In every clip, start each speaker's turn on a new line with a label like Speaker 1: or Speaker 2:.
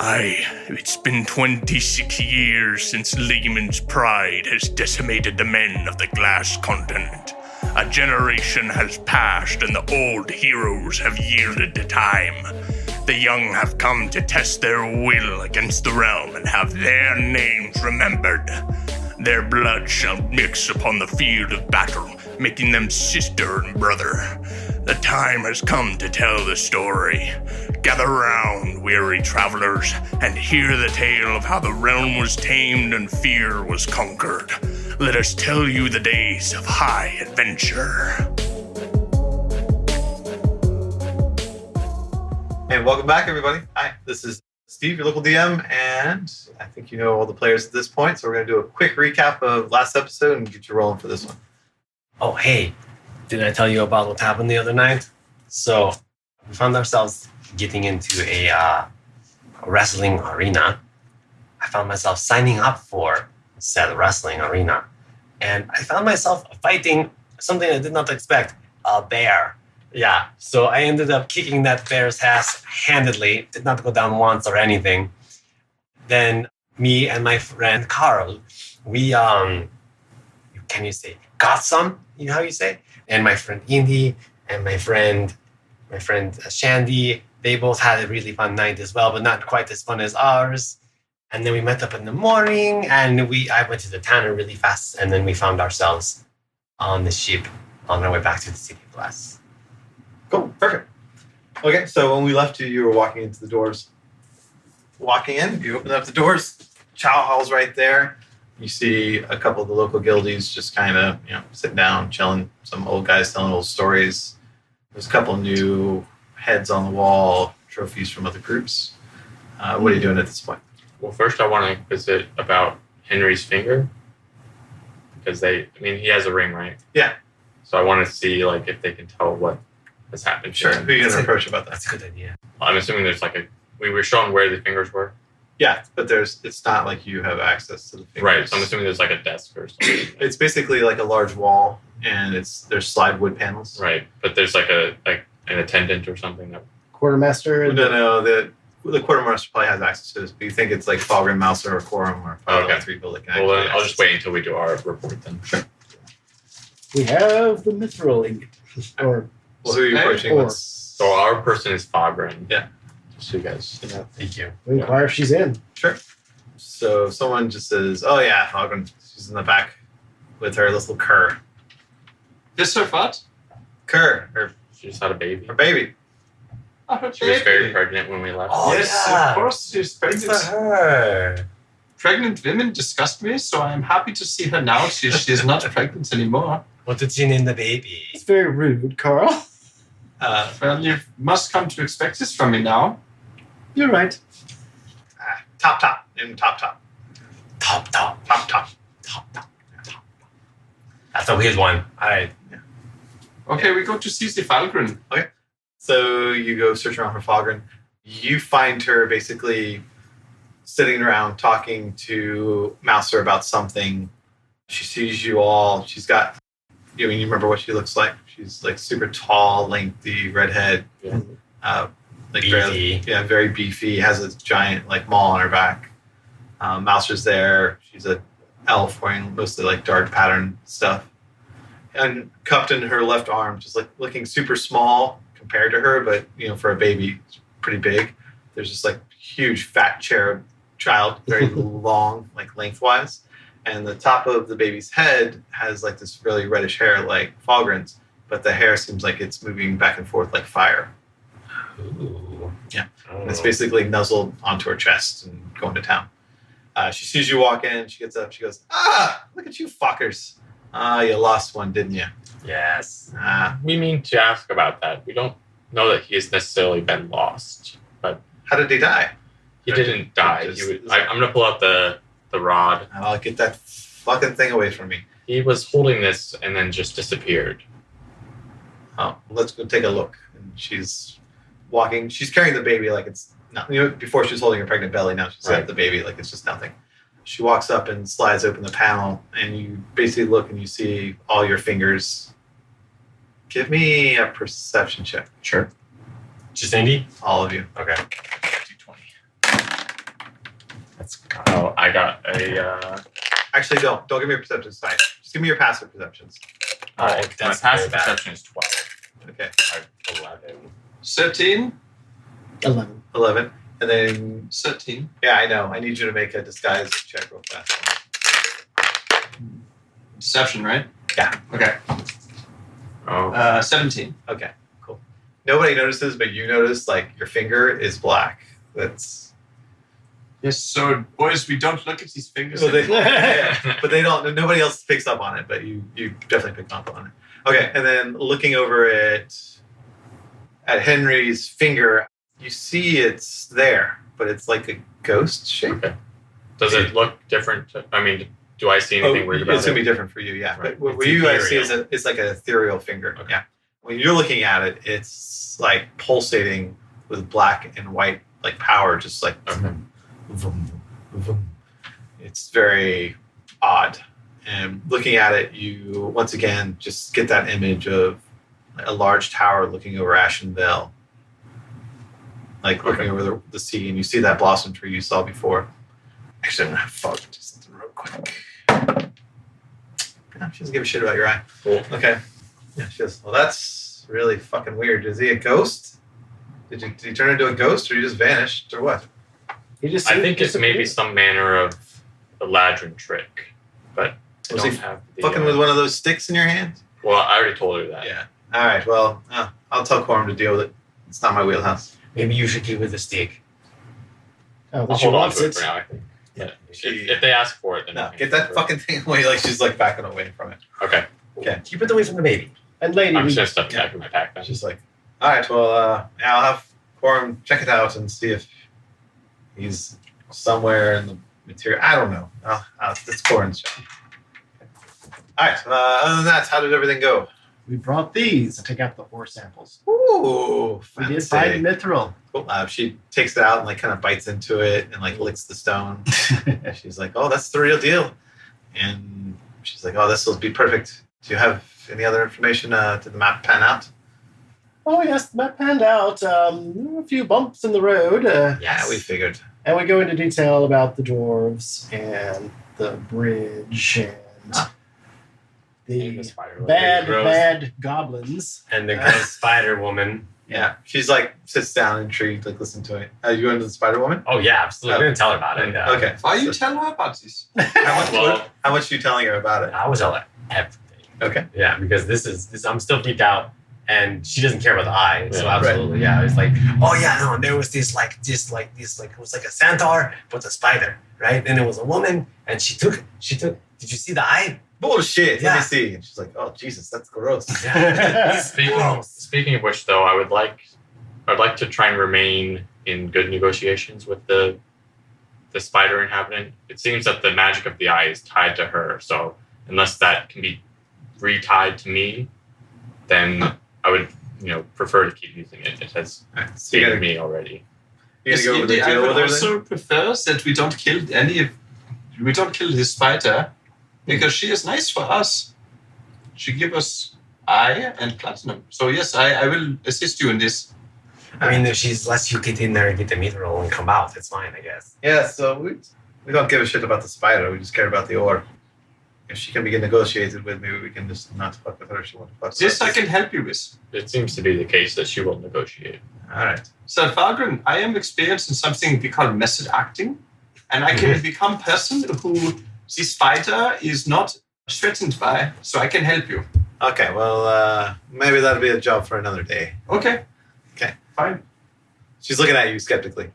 Speaker 1: Aye, it's been 26 years since Lehman's pride has decimated the men of the glass continent. A generation has passed and the old heroes have yielded to time. The young have come to test their will against the realm and have their names remembered. Their blood shall mix upon the field of battle, making them sister and brother. The time has come to tell the story. Gather round, weary travelers, and hear the tale of how the realm was tamed and fear was conquered. Let us tell you the days of high adventure.
Speaker 2: And welcome back, everybody. Hi, this is Steve, your local DM, and I think you know all the players at this point, so we're going to do a quick recap of last episode and get you rolling for this one.
Speaker 3: Oh, hey, did I tell you about what happened the other night? So we found ourselves getting into a wrestling arena. I found myself signing up for said wrestling arena, and I found myself fighting something I did not expect, a bear. Yeah, so I ended up kicking that bear's ass handedly. Did not go down once or anything. Then me and my friend Carl, we can you say got some? You know how you say? And my friend Indy and my friend Shandy, they both had a really fun night as well, but not quite as fun as ours. And then we met up in the morning, and I went to the tanner really fast, and then we found ourselves on the ship on our way back to the city of glass.
Speaker 2: Cool, perfect. Okay, so when we left you, you were walking into the doors. Walking in, you open up the doors. Chow hall's right there. You see a couple of the local guildies just kind of, sitting down, chilling. Some old guys telling old stories. There's a couple new heads on the wall, trophies from other groups. What are you doing at this point?
Speaker 4: Well, first I want to visit about Henry's finger. Because he has a ring, right?
Speaker 2: Yeah.
Speaker 4: So I want to see, if they can tell what has happened.
Speaker 2: Sure. Who are you going to approach about that?
Speaker 3: That's a good idea.
Speaker 4: I'm assuming there's we were shown where the fingers were.
Speaker 2: Yeah, but it's not like you have access to the fingers.
Speaker 4: Right, so I'm assuming there's a desk or something.
Speaker 2: It's basically like a large wall, and there's slide wood panels.
Speaker 4: Right, but there's an attendant or something that...
Speaker 5: Quartermaster?
Speaker 2: No, the quartermaster probably has access to this, but you think it's like Falgrim, Mouser, or Quorum, or probably
Speaker 4: okay.
Speaker 2: 3 people that can
Speaker 4: Well,
Speaker 2: actually
Speaker 4: I'll just wait until we do our report then.
Speaker 2: Sure.
Speaker 5: We have the mithril ingot. Or
Speaker 2: well, who are you approaching?
Speaker 5: Or.
Speaker 4: So our person is Fogren.
Speaker 2: Yeah.
Speaker 4: Just so you guys...
Speaker 3: Yeah, thank you.
Speaker 5: We inquire if she's in.
Speaker 2: Sure. So someone just says, "Oh yeah, Falgrim, she's in the back with her little cur."
Speaker 6: This her what?
Speaker 2: Cur, her
Speaker 4: She just had a baby.
Speaker 2: baby.
Speaker 6: Oh, her
Speaker 4: She was very
Speaker 6: baby.
Speaker 4: pregnant when we left.
Speaker 3: Oh,
Speaker 6: Yes,
Speaker 3: yeah.
Speaker 6: of course she's
Speaker 3: Good
Speaker 6: pregnant.
Speaker 3: for her.
Speaker 6: Pregnant women disgust me, so I'm happy to see her now. She's not pregnant anymore.
Speaker 3: What did she name the baby?
Speaker 5: It's very rude, Carl.
Speaker 6: Well, you must come to expect this from me now.
Speaker 5: You're right.
Speaker 2: Top.
Speaker 3: Top. That's a weird one.
Speaker 6: Okay, we go to see the Falgren.
Speaker 2: So you go search around for Falgrim. You find her basically sitting around talking to Mouser about something. She sees you all. She's got, you remember what she looks like? She's super tall, lengthy, redhead.
Speaker 4: Yeah.
Speaker 3: Beefy.
Speaker 2: Very beefy. Has a giant maul on her back. Mouser's there. She's an elf wearing mostly dark pattern stuff. And cupped in her left arm, just looking super small compared to her, but for a baby, it's pretty big. There's just huge fat cherub child, very long, lengthwise. And the top of the baby's head has this really reddish hair like Falgrim's, but the hair seems like it's moving back and forth like fire.
Speaker 3: Ooh.
Speaker 2: Yeah.
Speaker 3: Oh.
Speaker 2: And it's basically nuzzled onto her chest and going to town. She sees you walk in, she gets up, she goes, look at you fuckers. You lost one, didn't you?
Speaker 3: Yes.
Speaker 4: We mean to ask about that. We don't know that he has necessarily been lost, but...
Speaker 2: How did he die?
Speaker 4: He didn't die. I'm going to pull out the rod.
Speaker 2: I'll get that fucking thing away from me.
Speaker 4: He was holding this and then just disappeared.
Speaker 2: Oh, let's go take a look. And she's walking. She's carrying the baby like it's not. Before she was holding her pregnant belly. Now she's got the baby like it's just nothing. She walks up and slides open the panel, and you basically look and you see all your fingers. Give me a perception check.
Speaker 3: Sure. Just Indy?
Speaker 2: All of you.
Speaker 3: Okay.
Speaker 2: 220.
Speaker 4: Oh, I got a.
Speaker 2: Actually, don't give me your perception side. Just give me your passive perceptions.
Speaker 4: My
Speaker 3: that's
Speaker 4: passive
Speaker 3: very bad.
Speaker 4: perception is 12.
Speaker 2: Okay,
Speaker 4: I have 11.
Speaker 6: 13,
Speaker 5: 11.
Speaker 2: 11, and then
Speaker 6: 13.
Speaker 2: yeah, I know. I need you to make a disguise check real fast.
Speaker 6: Deception, right?
Speaker 2: Yeah.
Speaker 6: Okay.
Speaker 4: Oh,
Speaker 6: 17.
Speaker 2: Okay, cool. Nobody notices, but you notice like your finger is black. That's
Speaker 6: Yes, so boys, we don't look at these fingers.
Speaker 2: well, they,
Speaker 6: anymore.
Speaker 2: yeah, but they don't. Nobody else picks up on it, but you definitely picked up on it. Okay, and then looking over at Henry's finger, you see it's there, but it's like a ghost shape.
Speaker 4: okay. Does it look different? I mean, do I see anything weird about
Speaker 2: It's gonna
Speaker 4: it?
Speaker 2: be different for you, yeah.
Speaker 4: Right.
Speaker 2: But what
Speaker 3: It's
Speaker 2: you guys see
Speaker 3: ethereal.
Speaker 2: it's like an ethereal finger.
Speaker 4: Okay.
Speaker 2: Yeah. When you're looking at it, it's like pulsating with black and white like power, just like
Speaker 4: Okay.
Speaker 2: vroom, vroom. It's very odd. And looking at it, you once again just get that image of a large tower looking over Ashen Vale. Like looking
Speaker 4: Okay.
Speaker 2: over the sea, and you see that blossom tree you saw before. Actually, I'm gonna have fog do something real quick. Yeah, she doesn't give a shit about your eye.
Speaker 4: Cool.
Speaker 2: Okay. Yeah, she goes, well, that's really fucking weird. Is he a ghost? Did he turn into a ghost, or he just vanished, or what?
Speaker 5: He just
Speaker 4: I
Speaker 5: seemed
Speaker 4: think
Speaker 5: to
Speaker 4: it's maybe
Speaker 5: disappear.
Speaker 4: some manner of Eladrin trick, but I
Speaker 2: Was
Speaker 4: don't
Speaker 2: he
Speaker 4: have the.
Speaker 2: Fucking with one of those sticks in your hand?
Speaker 4: Well, I already told her that.
Speaker 2: Yeah. All right. Well, I'll tell Corum to deal with it. It's not my wheelhouse.
Speaker 3: Maybe you should keep with the stick.
Speaker 5: Oh,
Speaker 4: I'll
Speaker 5: but she
Speaker 4: hold on
Speaker 5: wants
Speaker 4: to it
Speaker 5: it.
Speaker 4: for now, I think.
Speaker 2: Yeah.
Speaker 4: If they ask for it, then
Speaker 2: No,
Speaker 4: I can
Speaker 2: get that
Speaker 4: give it.
Speaker 2: fucking thing away. Like she's like backing away from it.
Speaker 4: Okay.
Speaker 3: Keep it away from the baby.
Speaker 5: And lady,
Speaker 4: I'm
Speaker 5: we,
Speaker 4: just gonna stuff it back in my pack then.
Speaker 2: She's like, all right. Well, yeah, I'll have Corum check it out and see if he's somewhere in the material. I don't know. It's Corum's job. All right. Other than that, how did everything go?
Speaker 5: we brought these to take out the ore samples.
Speaker 2: Ooh,
Speaker 5: We did
Speaker 2: fancy.
Speaker 5: find mithril.
Speaker 2: Cool. She takes it out and like kind of bites into it and like licks the stone. And she's like, "Oh, that's the real deal." And she's like, "Oh, this will be perfect." Do you have any other information? Did the map pan out?
Speaker 5: Oh yes, the map panned out. There were a few bumps in the road.
Speaker 2: Yeah, we figured.
Speaker 5: And we go into detail about the dwarves and the bridge and
Speaker 4: And
Speaker 5: the
Speaker 4: spider
Speaker 5: bad goblins.
Speaker 3: And the ghost Spider Woman.
Speaker 2: Yeah, she's like sits down intrigued, like listen to it. You going to the Spider Woman?
Speaker 3: Oh yeah, absolutely. I'm gonna tell her about it.
Speaker 2: Okay.
Speaker 6: Why you tell her about this?
Speaker 4: Well,
Speaker 2: How much are you telling her about it?
Speaker 3: I was tell her everything.
Speaker 2: Okay.
Speaker 3: Yeah, because this I'm still freaked out, and she doesn't care about the eye. So
Speaker 4: Yeah,
Speaker 3: absolutely, yeah. It's like, oh yeah, no, and there was this it was like a centaur but a spider, right? And it was a woman, and she took. Did you see the eye?
Speaker 2: Bullshit. Let
Speaker 3: Yeah.
Speaker 2: me see. And she's like, "Oh Jesus, that's gross."
Speaker 3: Yeah.
Speaker 4: speaking of which, though, I'd like to try and remain in good negotiations with the spider inhabitant. It seems that the magic of the eye is tied to her, so unless that can be retied to me, then I would, prefer to keep using it. It has
Speaker 2: All right, so you
Speaker 4: saved
Speaker 2: gotta,
Speaker 4: me already.
Speaker 2: you gotta go over the
Speaker 6: I
Speaker 2: deal
Speaker 6: would
Speaker 2: with her.
Speaker 6: also prefer that we don't kill this spider because she is nice for us. She give us eye and platinum. So yes, I will assist you in this.
Speaker 3: I mean, if she's lets you get in there and get the mithril and come out, it's fine, I guess.
Speaker 2: Yeah, so we don't give a shit about the spider. We just care about the ore. If she can be negotiated with, maybe we can just not fuck with her. She won't fuck with
Speaker 6: This
Speaker 2: us.
Speaker 6: I can help you with.
Speaker 4: It seems to be the case that she will negotiate.
Speaker 2: All right.
Speaker 6: So Fargren, I am experienced in something we call method acting, and I can become person who the spider is not threatened by, so I can help you.
Speaker 2: Okay, well, maybe that'll be a job for another day.
Speaker 6: Okay.
Speaker 2: Okay.
Speaker 6: Fine.
Speaker 2: She's looking at you skeptically.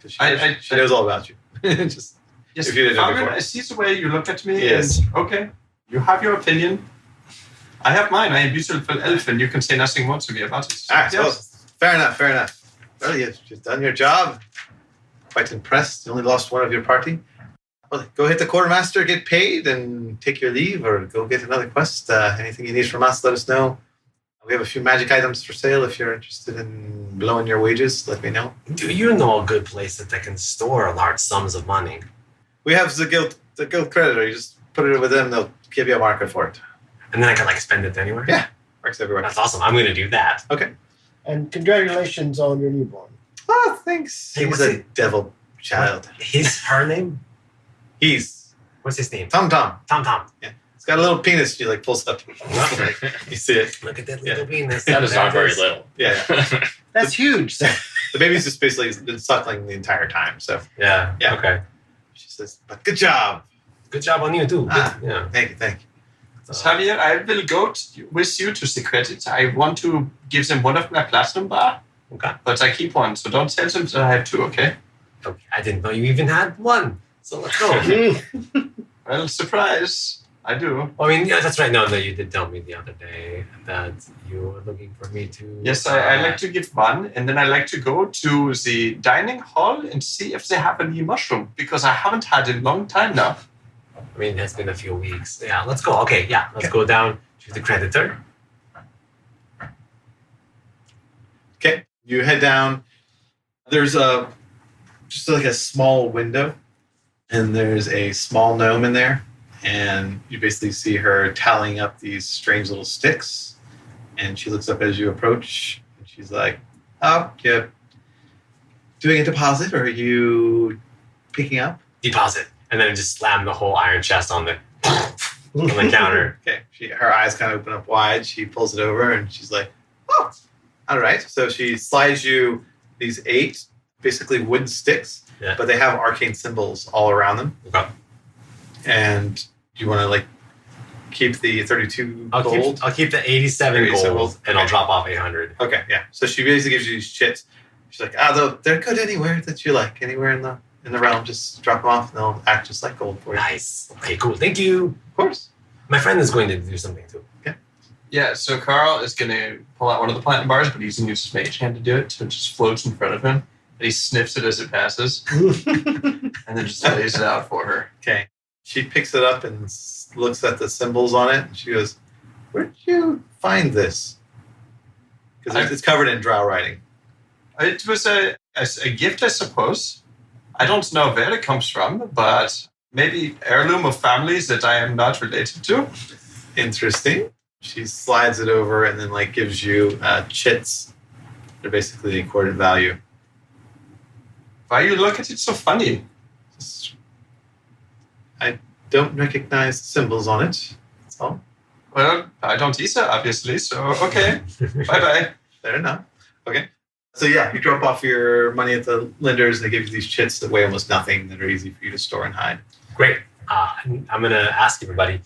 Speaker 2: 'Cause
Speaker 6: I-
Speaker 2: she knows all about you. Just
Speaker 6: Yes,
Speaker 2: If you didn't know
Speaker 6: Fargren,
Speaker 2: before.
Speaker 6: I see the way you look at me.
Speaker 2: Yes.
Speaker 6: And, okay. You have your opinion. I have mine. I am beautiful elf, and you can say nothing more to me about it. So,
Speaker 2: all right.
Speaker 6: yes.
Speaker 2: Well, fair enough. Well, you've done your job. Quite impressed. You only lost one of your party. Well, go hit the quartermaster, get paid, and take your leave, or go get another quest. Anything you need from us, let us know. We have a few magic items for sale. If you're interested in blowing your wages, let me know.
Speaker 3: Do you know a good place that they can store large sums of money?
Speaker 2: We have the guild creditor. You just put it with them. They'll give you a marker for it.
Speaker 3: And then I can spend it anywhere?
Speaker 2: Yeah. Works everywhere.
Speaker 3: That's awesome. I'm gonna do that.
Speaker 2: Okay.
Speaker 5: And congratulations on your newborn.
Speaker 2: Oh, thanks.
Speaker 3: Hey,
Speaker 2: He's
Speaker 3: what's
Speaker 2: a
Speaker 3: it-
Speaker 2: devil child.
Speaker 3: Her name?
Speaker 2: What's
Speaker 3: his name?
Speaker 2: Tom Tom.
Speaker 3: Tom.
Speaker 2: It's got a little penis. She like pulls up. You see it.
Speaker 3: Look at that little penis.
Speaker 4: That is not very little.
Speaker 2: Yeah.
Speaker 5: That's huge.
Speaker 2: The baby's just basically been suckling the entire time. So
Speaker 3: Yeah.
Speaker 2: Yeah.
Speaker 3: Okay.
Speaker 2: she says, "But good job.
Speaker 3: Good job on you too.
Speaker 2: Ah.
Speaker 3: Yeah.
Speaker 2: Thank you.
Speaker 6: Xavier, I will go with you to the credit. I want to give them one of my platinum bar,
Speaker 3: Okay.
Speaker 6: but I keep one, so don't tell them that I have two, okay?
Speaker 3: Okay. I didn't know you even had one. So let's go.
Speaker 6: Well, surprise. I do.
Speaker 3: I mean, yeah, that's right. No, you did tell me the other day that you were looking for me to.
Speaker 6: Yes, I like to give one, and then I like to go to the dining hall and see if they have any mushroom, because I haven't had it in a long time now.
Speaker 3: I mean, it's been a few weeks. Yeah, let's go. Okay, yeah, let's go down to the creditor.
Speaker 2: Okay. You head down. There's just like a small window, and there's a small gnome in there, and you basically see her tallying up these strange little sticks, and she looks up as you approach, and she's like, "Oh, you doing a deposit, or are you picking up?"
Speaker 3: Deposit. And then just slam the whole iron chest on the counter.
Speaker 2: Okay. Her eyes kind of open up wide. She pulls it over, and she's like, "Oh, all right." So she slides you these 8 basically wooden sticks,
Speaker 3: Yeah.
Speaker 2: but they have arcane symbols all around them.
Speaker 3: Okay.
Speaker 2: And you want to like keep the 32 gold?
Speaker 3: I'll keep the 87
Speaker 2: 87
Speaker 3: gold,
Speaker 2: gold.
Speaker 3: and I'll drop off 800.
Speaker 2: Okay, yeah. So she basically gives you these chits. She's like, they're good anywhere that you like, anywhere in the realm. Just drop them off, and they'll act just like gold for you.
Speaker 3: Nice. Okay, cool. Thank you.
Speaker 2: Of course.
Speaker 3: My friend is going to do something too.
Speaker 6: Yeah, so Carl is going to pull out one of the platinum bars, but he's going to use his mage hand to do it, so it just floats in front of him. And he sniffs it as it passes, and then just lays it out for her.
Speaker 2: Okay. She picks it up and looks at the symbols on it, and she goes, "Where'd you find this?" Because it's covered in drow writing.
Speaker 6: It was a gift, I suppose. I don't know where it comes from, but maybe heirloom of families that I am not related to.
Speaker 2: Interesting. She slides it over and then like gives you chits. They're basically accorded value.
Speaker 6: Why you look at it so funny?
Speaker 2: I don't recognize symbols on it. That's all.
Speaker 6: Well, I don't either, obviously, so okay. Bye-bye.
Speaker 2: Fair enough. Okay. So yeah, you drop off your money at the lenders. They give you these chits that weigh almost nothing, that are easy for you to store and hide.
Speaker 3: Great. I'm going to ask everybody.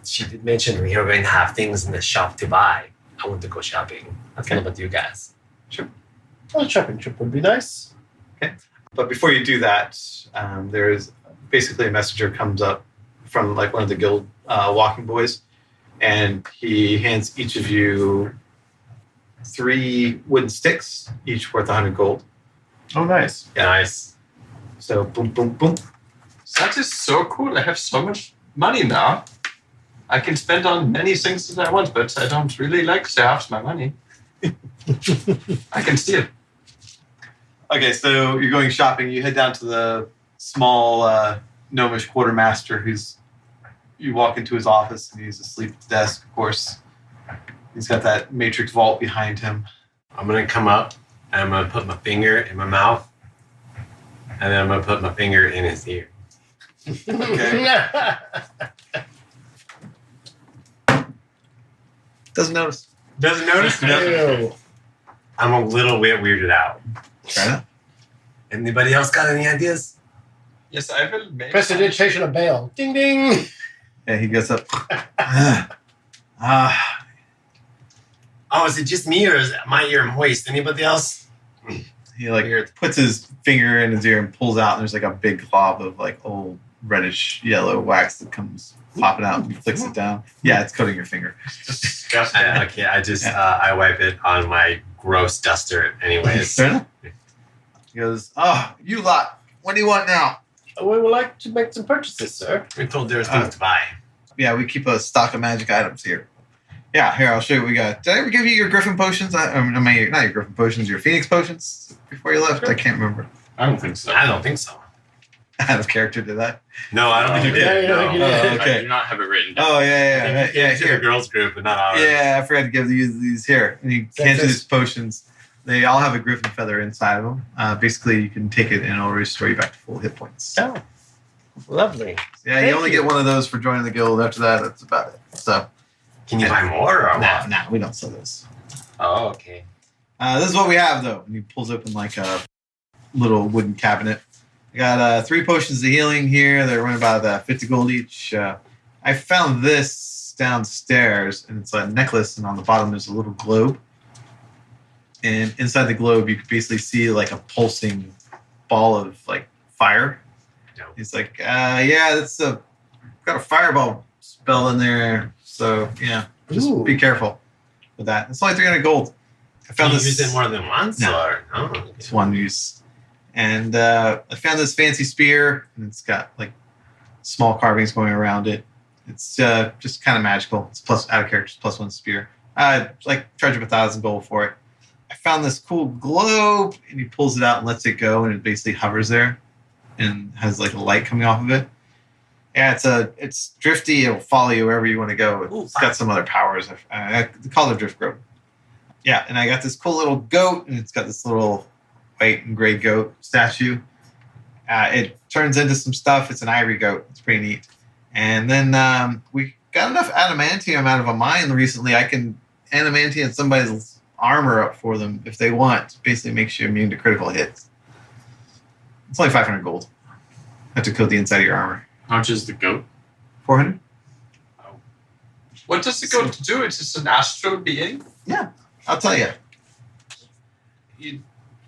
Speaker 3: She did mention we are going to have things in the shop to buy. I want to go shopping. That's all about you guys.
Speaker 5: Well, a shopping trip would be nice.
Speaker 2: But before you do that, there is basically a messenger comes up from like one of the guild walking boys, and he hands each of you 3 wooden sticks, each worth 100 gold.
Speaker 5: Oh, nice.
Speaker 2: Yeah.
Speaker 3: Nice.
Speaker 2: So boom, boom, boom.
Speaker 6: That is so cool. I have so much money now. I can spend on many things that I want, but I don't really like to have my money. I can steal.
Speaker 2: Okay, so you're going shopping. You head down to the small gnomish quartermaster you walk into his office, and he's asleep at the desk, of course. He's got that matrix vault behind him.
Speaker 3: I'm going to come up, and I'm going to put my finger in my mouth, and then I'm going to put my finger in his ear.
Speaker 2: Okay. Doesn't notice.
Speaker 3: Doesn't notice?
Speaker 5: Ew.
Speaker 3: I'm a little bit weirded out.
Speaker 2: Fair enough.
Speaker 3: Anybody else got any ideas?
Speaker 6: Yes, I will make...
Speaker 5: Prestidigitation of bail. Ding, ding.
Speaker 2: Yeah, he gets up.
Speaker 3: Oh, is it just me, or is my ear moist? Anybody else?
Speaker 2: He like puts his finger in his ear and pulls out, and there's like a big glob of like old reddish yellow wax that comes popping out, and he flicks it down. Yeah, it's coating your finger.
Speaker 6: Disgusting.
Speaker 3: Okay, I just I wipe it on my gross duster anyways.
Speaker 2: Fair enough. He goes, "Oh, you lot, what do you want now?"
Speaker 5: We would like to make some purchases, sir.
Speaker 3: We're told there's things to buy.
Speaker 2: Yeah, we keep a stock of magic items here. Yeah, here, I'll show you what we got. Did I ever give you your griffin potions? Not your griffin potions, your phoenix potions before you left? I can't remember.
Speaker 4: I don't think so.
Speaker 3: I don't think so.
Speaker 2: Out of character, did I?
Speaker 3: No, I don't think you
Speaker 5: Yeah,
Speaker 3: did.
Speaker 5: you don't think you did.
Speaker 2: Oh, okay.
Speaker 4: I do not have it written down.
Speaker 2: Oh, yeah.
Speaker 3: It's in the
Speaker 2: Here.
Speaker 3: girls group, but not ours.
Speaker 2: Yeah, I forgot to give you these here. And he hands you these potions. They all have a griffin feather inside of them. Basically, you can take it and it'll restore you back to full hit points.
Speaker 3: Oh, lovely.
Speaker 2: Yeah, you only get one of those for joining the guild. After that, that's about it. So,
Speaker 3: Can you buy more or what?
Speaker 2: no, we don't sell those.
Speaker 3: Oh, okay.
Speaker 2: This is what we have, though. And he pulls open like a little wooden cabinet. I got 3 potions of healing here. They're running about 50 gold each. I found this downstairs, and it's a necklace, and on the bottom there's a little globe. And inside the globe, you can basically see like a pulsing ball of like fire.
Speaker 3: Dope.
Speaker 2: He's like, yeah, that's got a fireball spell in there. So yeah, just
Speaker 5: Ooh.
Speaker 2: be careful with that. It's only 300 gold. I found
Speaker 3: Can you
Speaker 2: this.
Speaker 3: use it more than once?
Speaker 2: No.
Speaker 3: Or? Oh, okay.
Speaker 2: It's one use. And I found this fancy spear, and it's got like small carvings going around it. It's just kind of magical. It's plus out of characters +1 spear. Like charge up 1,000 gold for it. I found this cool globe, and he pulls it out and lets it go, and it basically hovers there, and has like a light coming off of it. Yeah, it's drifty. It'll follow you wherever you want to go.
Speaker 3: Ooh,
Speaker 2: It's got some other powers. I call it drift globe. Yeah, and I got this cool little goat, and it's got this little white and gray goat statue. It turns into some stuff. It's an ivory goat. It's pretty neat. And then we got enough adamantium out of a mine recently. I can adamantium somebody's armor up for them if they want. Basically makes you immune to critical hits. It's only 500 gold. Have to coat the inside of your armor.
Speaker 4: How much is the goat?
Speaker 2: 400?
Speaker 6: What does the goat do? It's just an astral being?
Speaker 2: I'll tell you. You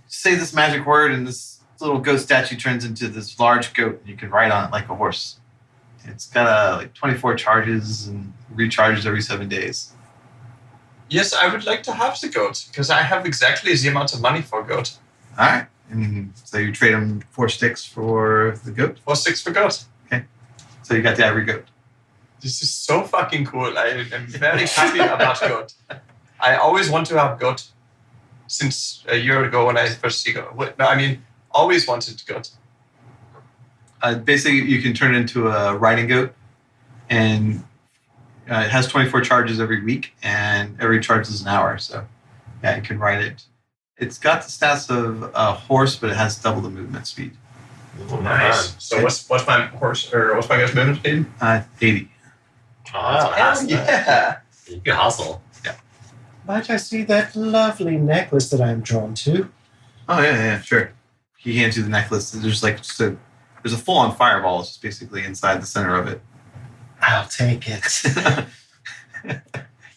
Speaker 2: say this magic word, and this little goat statue turns into this large goat, and you can ride on it like a horse. It's got like 24 charges and recharges every 7 days.
Speaker 6: Yes, I would like to have the goat, because I have exactly the amount of money for a goat.
Speaker 2: All right. And so you trade them 4 sticks for the goat.
Speaker 6: 4 sticks for goat.
Speaker 2: So you got the ivory goat.
Speaker 6: This is so fucking cool. I am very happy about goat. I always want to have goat since a year ago when I first see goat. Always wanted goat.
Speaker 2: Basically, you can turn it into a riding goat, and it has 24 charges every week, and every charge is an hour. So, yeah, you can ride it. It's got the stats of a horse, but it has double the movement speed.
Speaker 3: Oh,
Speaker 6: Nice. So what's my horse or what's my guy's movement speed?
Speaker 2: 80.
Speaker 3: Oh, that's awesome.
Speaker 6: Yeah.
Speaker 3: You can hustle.
Speaker 5: Might I see that lovely necklace that I am drawn to?
Speaker 2: Oh yeah, sure. He hands you the necklace. There's like there's a full-on fireball. It's just basically inside the center of it.
Speaker 5: I'll take it.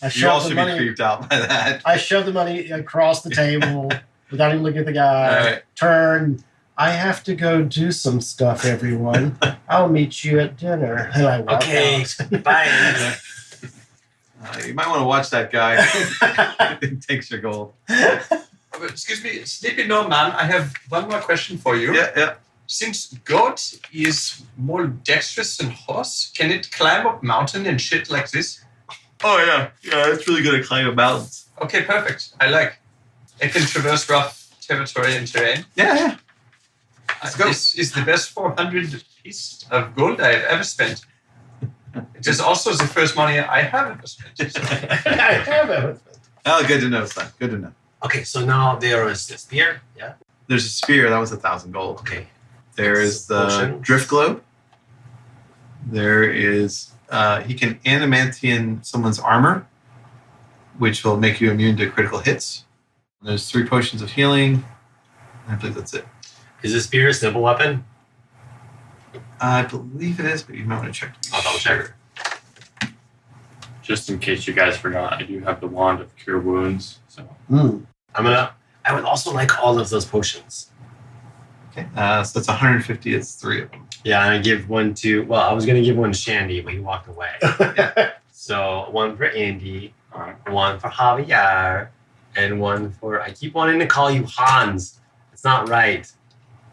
Speaker 5: I
Speaker 2: You all
Speaker 5: shove the
Speaker 2: should be
Speaker 5: money.
Speaker 2: creeped out by that.
Speaker 5: I shove the money across the table without even looking at the guy.
Speaker 2: All right.
Speaker 5: Turn. I have to go do some stuff, everyone. I'll meet you at dinner. And I walk
Speaker 3: Okay,
Speaker 5: out.
Speaker 3: bye.
Speaker 2: You might want to watch that guy. It takes your gold.
Speaker 6: Excuse me, Sleepy No Man, I have one more question for you.
Speaker 2: Yeah.
Speaker 6: Since goat is more dexterous than horse, can it climb up mountain and shit like this?
Speaker 2: Oh yeah. It's really good at climbing mountains.
Speaker 6: Okay, perfect. I like. It can traverse rough territory and terrain.
Speaker 2: Yeah. Let's go.
Speaker 6: This is the best 400 piece of gold I've ever spent. It is also the first money I have ever spent. So.
Speaker 5: I have it.
Speaker 2: Oh, good to know, son. Good to know.
Speaker 3: Okay, so now there is the spear. Yeah.
Speaker 2: There's a spear. That was 1,000 gold.
Speaker 3: Okay.
Speaker 2: There is the
Speaker 3: Potion.
Speaker 2: drift globe. There is he can adamantium someone's armor, which will make you immune to critical hits. There's 3 potions of healing. I believe that's it.
Speaker 3: Is the spear a simple weapon?
Speaker 2: I believe it is, but you might want to check.
Speaker 3: I'll double check.
Speaker 4: Just in case you guys forgot, I do have the wand of cure wounds. So
Speaker 3: I would also like all of those potions.
Speaker 2: Okay, so that's 150. It's 3 of them.
Speaker 3: Yeah, and I give one to, well, I was going to give one to Shandy, but he walked away. So one for Andy, one for Javier, and one for, I keep wanting to call you Hans. It's not right.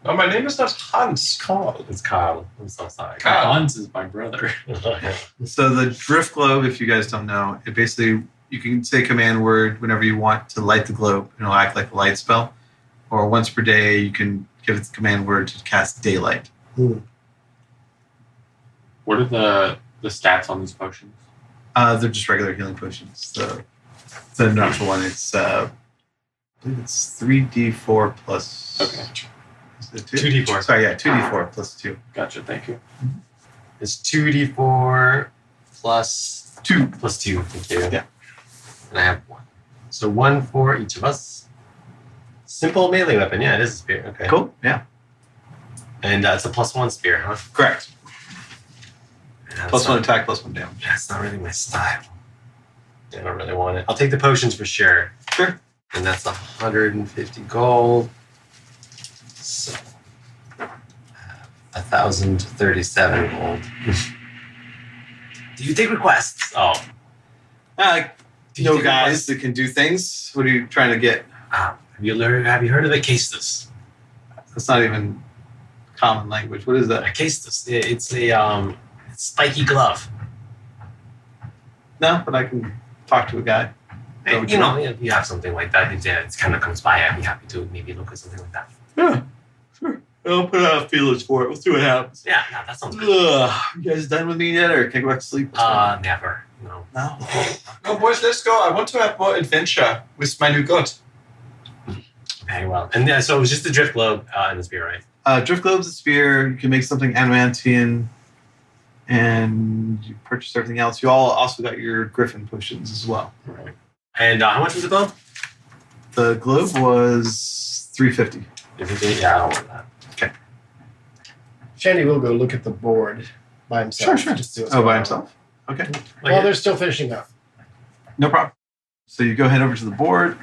Speaker 6: No, my name is not Hans.
Speaker 3: Carl. It's Carl. I'm so sorry.
Speaker 6: Carl.
Speaker 4: Hans is my brother.
Speaker 2: So the drift globe, if you guys don't know, it basically you can say command word whenever you want to light the globe, and it'll act like a light spell. Or once per day, you can give it the command word to cast daylight.
Speaker 4: What are the stats on these potions?
Speaker 2: They're just regular healing potions. The natural one, it's I believe it's 3d4 plus.
Speaker 6: Okay.
Speaker 2: Is it
Speaker 3: 2d4.
Speaker 2: Sorry, yeah, 2d4 plus 2.
Speaker 6: Gotcha. Thank you.
Speaker 3: It's 2d4 plus
Speaker 2: 2.
Speaker 3: plus 2. Thank you.
Speaker 2: Yeah.
Speaker 3: And I have 1. So 1 for each of us. Simple melee weapon. Yeah, it is a spear. Okay.
Speaker 2: Cool. Yeah.
Speaker 3: And it's a +1 spear, huh?
Speaker 2: Correct.
Speaker 3: Yeah,
Speaker 2: Plus 1 attack, plus 1 damage.
Speaker 3: That's not really my style. I don't really want it. I'll take the potions for sure.
Speaker 2: Sure.
Speaker 3: And that's 150 gold. So 1,037 gold. Do you take requests? Oh.
Speaker 2: You know guys that can do things. What are you trying to get?
Speaker 3: Have you heard of a caestus?
Speaker 2: That's not even common language. What is
Speaker 3: A
Speaker 2: that?
Speaker 3: caestus. It's a spiky glove.
Speaker 2: No, but I can talk to a guy.
Speaker 3: Hey, you know, if you have something like that, it kind of comes by. I'd be happy to maybe look at something like that.
Speaker 2: Yeah, sure. I'll put out feelers for it. We'll see what happens.
Speaker 3: Yeah, that sounds good.
Speaker 2: You guys done with me yet, or can I go back to sleep?
Speaker 3: Never. No.
Speaker 2: No.
Speaker 6: No, boys, let's go. I want to have more adventure with my new god.
Speaker 3: Very well. And so it was just the drift globe and the spear, right?
Speaker 2: Drift globe's a spear. You can make something adamantian, and you purchase everything else. You all also got your griffin potions as well.
Speaker 3: Right. And how much was the globe?
Speaker 2: The globe was 350.
Speaker 3: Yeah, I don't want that.
Speaker 5: Shandy will go look at the board by himself.
Speaker 2: Sure.
Speaker 5: Just see what's
Speaker 2: Oh, by
Speaker 5: going on.
Speaker 2: himself? Okay.
Speaker 5: Well, they're still finishing up.
Speaker 2: No problem. So you go head over to the board.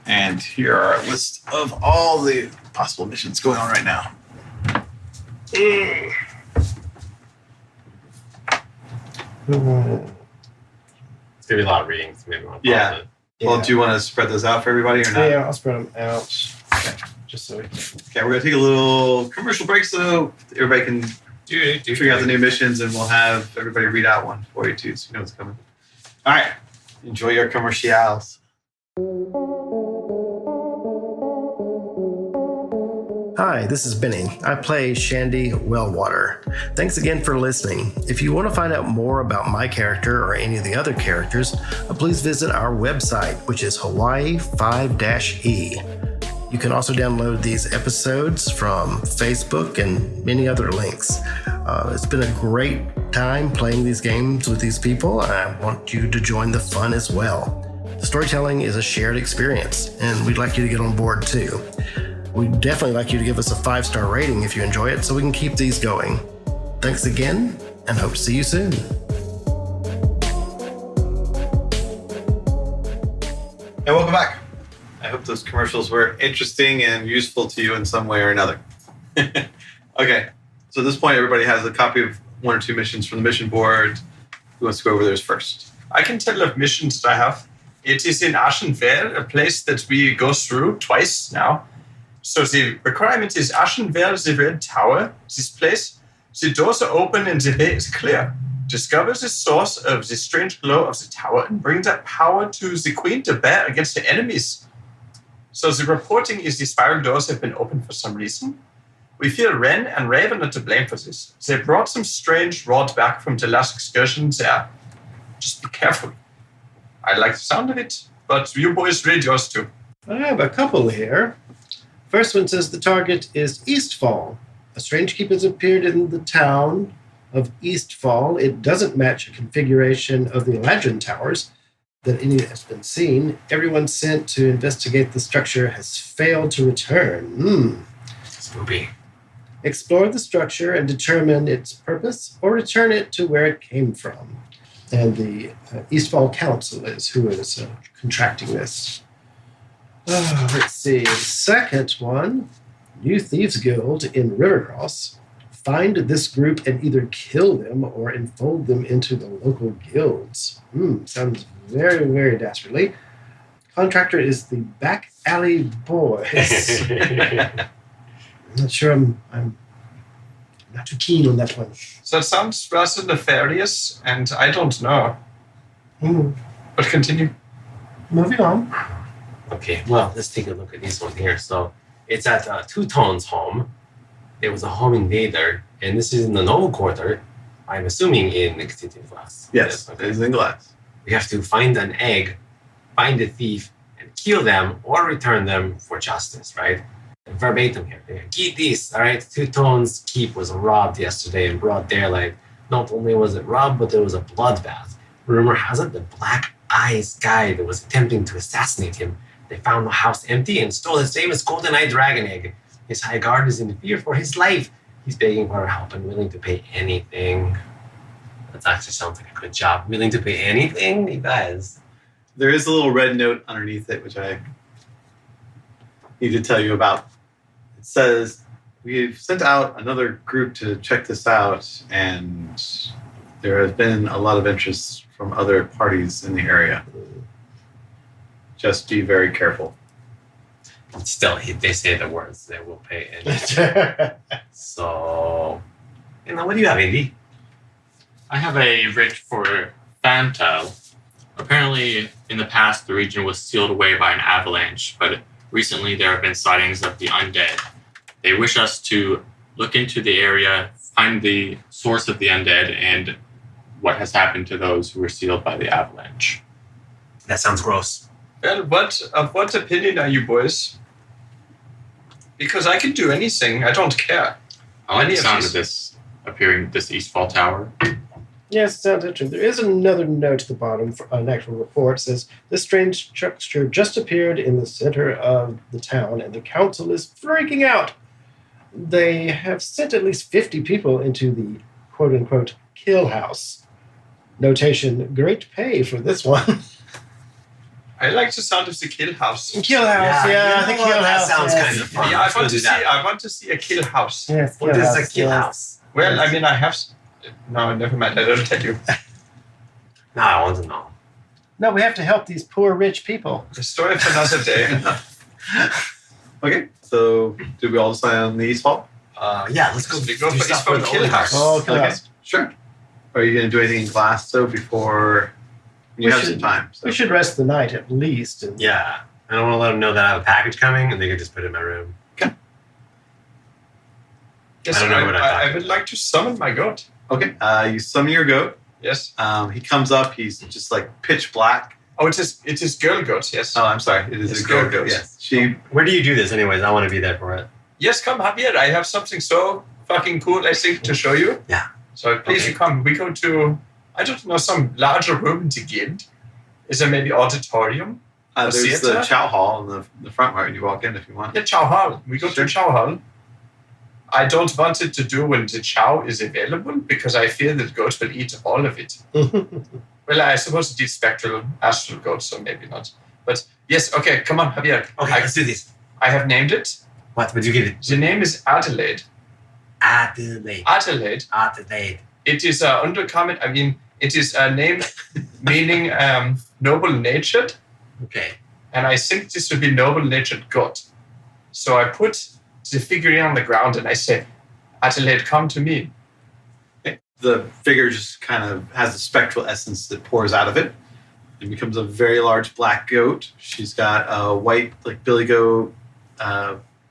Speaker 2: And here are a list of all the possible missions going on right now.
Speaker 3: It's going to be a lot of reading, so maybe I'll
Speaker 2: Yeah.
Speaker 3: pause it.
Speaker 2: Well, do you want to spread those out for everybody or not?
Speaker 5: Yeah, I'll spread them out. Okay. Just so we can.
Speaker 2: Okay, we're going to take a little commercial break so everybody can figure out the new missions, and we'll have everybody read out one for you too, so you know what's coming. All right. Enjoy your commercials.
Speaker 5: Hi, this is Benny. I play Shandy Wellwater. Thanks again for listening. If you want to find out more about my character or any of the other characters, please visit our website, which is Hawaii5-E. You can also download these episodes from Facebook and many other links. It's been a great time playing these games with these people. I want you to join the fun as well. The storytelling is a shared experience, and we'd like you to get on board too. We'd definitely like you to give us a 5-star rating if you enjoy it so we can keep these going. Thanks again, and hope to see you soon.
Speaker 2: And welcome back. I hope those commercials were interesting and useful to you in some way or another. Okay, so at this point, everybody has a copy of 1 or 2 missions from the mission board. Who wants to go over theirs first?
Speaker 6: I can tell of missions that I have. It is in Ashenvale, a place that we go through twice now. So the requirement is Ashenvale, the Red Tower, this place. The doors are open and the way is clear. Discover the source of the strange glow of the tower and bring that power to the queen to bear against the enemies. So the reporting is the spiral doors have been open for some reason. We feel Ren and Raven are to blame for this. They brought some strange rod back from the last excursion there. Just be careful. I like the sound of it, but you boys read yours too.
Speaker 5: I have a couple here. First one says the target is Eastfall. A strange keep has appeared in the town of Eastfall. It doesn't match a configuration of the Eladrin towers that any has been seen. Everyone sent to investigate the structure has failed to return.
Speaker 3: Spoopy.
Speaker 5: Explore the structure and determine its purpose, or return it to where it came from. And the Eastfall Council is who is contracting this. Let's see. Second one, New Thieves Guild in Rivercross. Find this group and either kill them or enfold them into the local guilds. Sounds very, very dastardly. Contractor is the Back Alley Boys. I'm not sure I'm not too keen on that one.
Speaker 6: So that sounds rather nefarious, and I don't know. But continue.
Speaker 5: Moving on.
Speaker 3: Okay, well, let's take a look at this one here. So it's at Two Tone's home. There was a home invader, and this is in the Noble Quarter. I'm assuming in Extinct Glass.
Speaker 2: Yes,
Speaker 3: okay.
Speaker 2: it is in glass.
Speaker 3: We have to find an egg find the thief and kill them or return them for justice, right? Verbatim here. Keep these, all right? 2 Tones Keep was robbed yesterday in broad daylight. Not only was it robbed, but there was a bloodbath. Rumor has it the Black Eyes guy that was attempting to assassinate him. They found the house empty and stole his famous golden eye dragon egg. His high guard is in fear for his life. He's begging for our help and willing to pay anything. That actually sounds like a good job. Willing to pay anything? You guys.
Speaker 2: There is a little red note underneath it, which I need to tell you about. It says, we've sent out another group to check this out, and there has been a lot of interest from other parties in the area. Just be very careful.
Speaker 3: Still, they say the words. They will pay anything. So, what do you have, Andy?
Speaker 4: I have a writ for Fantel. Apparently, in the past, the region was sealed away by an avalanche, but recently there have been sightings of the undead. They wish us to look into the area, find the source of the undead, and what has happened to those who were sealed by the avalanche.
Speaker 3: That sounds gross.
Speaker 6: Well, what opinion are you boys? Because I can do anything. I don't care.
Speaker 4: I like the
Speaker 6: Any of
Speaker 4: sound
Speaker 6: these.
Speaker 4: of this appearing, this Eastfall Tower.
Speaker 5: Yes, it sounds interesting. There is another note at the bottom for an actual report. It says, this strange structure just appeared in the center of the town, and the council is freaking out. They have sent at least 50 people into the quote-unquote kill house. Notation, great pay for this one.
Speaker 6: I like the sound of the kill house.
Speaker 5: Kill house, yeah, I think kill
Speaker 3: that
Speaker 5: house
Speaker 3: sounds
Speaker 5: yes.
Speaker 3: kind of fun.
Speaker 6: Yeah,
Speaker 3: Let's go do that.
Speaker 6: I want to see a kill house.
Speaker 5: Yes,
Speaker 3: What is a kill
Speaker 5: yes.
Speaker 3: house?
Speaker 6: Well, I mean, I have. No, never mind. I don't tell you.
Speaker 3: Now I want to know.
Speaker 5: No, we have to help these poor rich people.
Speaker 6: The story for another day.
Speaker 2: Okay, so did we all decide on the East Hall?
Speaker 3: Yeah, let's go.
Speaker 6: We go
Speaker 3: do
Speaker 6: for
Speaker 3: stuff
Speaker 6: Eastfall
Speaker 3: with the
Speaker 6: Kill
Speaker 3: old
Speaker 6: House.
Speaker 5: Oh, kill
Speaker 2: Okay,
Speaker 5: house.
Speaker 2: sure. Are you going to do anything in class, though, before you
Speaker 5: We
Speaker 2: have
Speaker 5: should-
Speaker 2: some time? So.
Speaker 5: We should rest the night at least. And
Speaker 3: Yeah, I don't want to let them know that I have a package coming, and they can just put it in my room.
Speaker 6: Yes,
Speaker 3: I don't know what I
Speaker 6: I would like to summon my goat.
Speaker 2: Okay, you summon your goat.
Speaker 6: Yes.
Speaker 2: He comes up. He's just like pitch black.
Speaker 6: Oh, it is girl goat. Yes.
Speaker 2: Oh, I'm sorry. It is
Speaker 6: It's
Speaker 2: a girl
Speaker 6: girl
Speaker 2: goat.
Speaker 6: goat.
Speaker 2: Yes. She.
Speaker 3: Where do you do this, anyways? I want to be there for it.
Speaker 6: Yes, come Javier. I have something so fucking cool, I think, to show you.
Speaker 3: Yeah.
Speaker 6: So please,
Speaker 3: Okay.
Speaker 6: you come. We go to, I don't know, some larger room in the guild. Is there maybe auditorium? A
Speaker 2: There's the
Speaker 6: theater?
Speaker 2: chow hall in the front right when you walk in if you want.
Speaker 6: Yeah, chow hall. We go
Speaker 2: Sure.
Speaker 6: to chow hall. I don't want it to do when the chow is available because I fear that goats will eat all of it. Well, I suppose it is spectral astral goats, so maybe not. But yes, okay, come on, Javier.
Speaker 3: Okay, let's do this.
Speaker 6: I have named it.
Speaker 3: What would you give it?
Speaker 6: The name is Adelaide.
Speaker 3: Adelaide.
Speaker 6: Adelaide.
Speaker 3: Adelaide.
Speaker 6: It is undercommon. I mean, it is a name meaning noble-natured,
Speaker 3: Okay.
Speaker 6: and I think this would be noble-natured goat. So I put the figurine on the ground and I say, Adelaide, come to me.
Speaker 2: The figure just kind of has a spectral essence that pours out of it. It becomes a very large black goat. She's got a white, like billy goat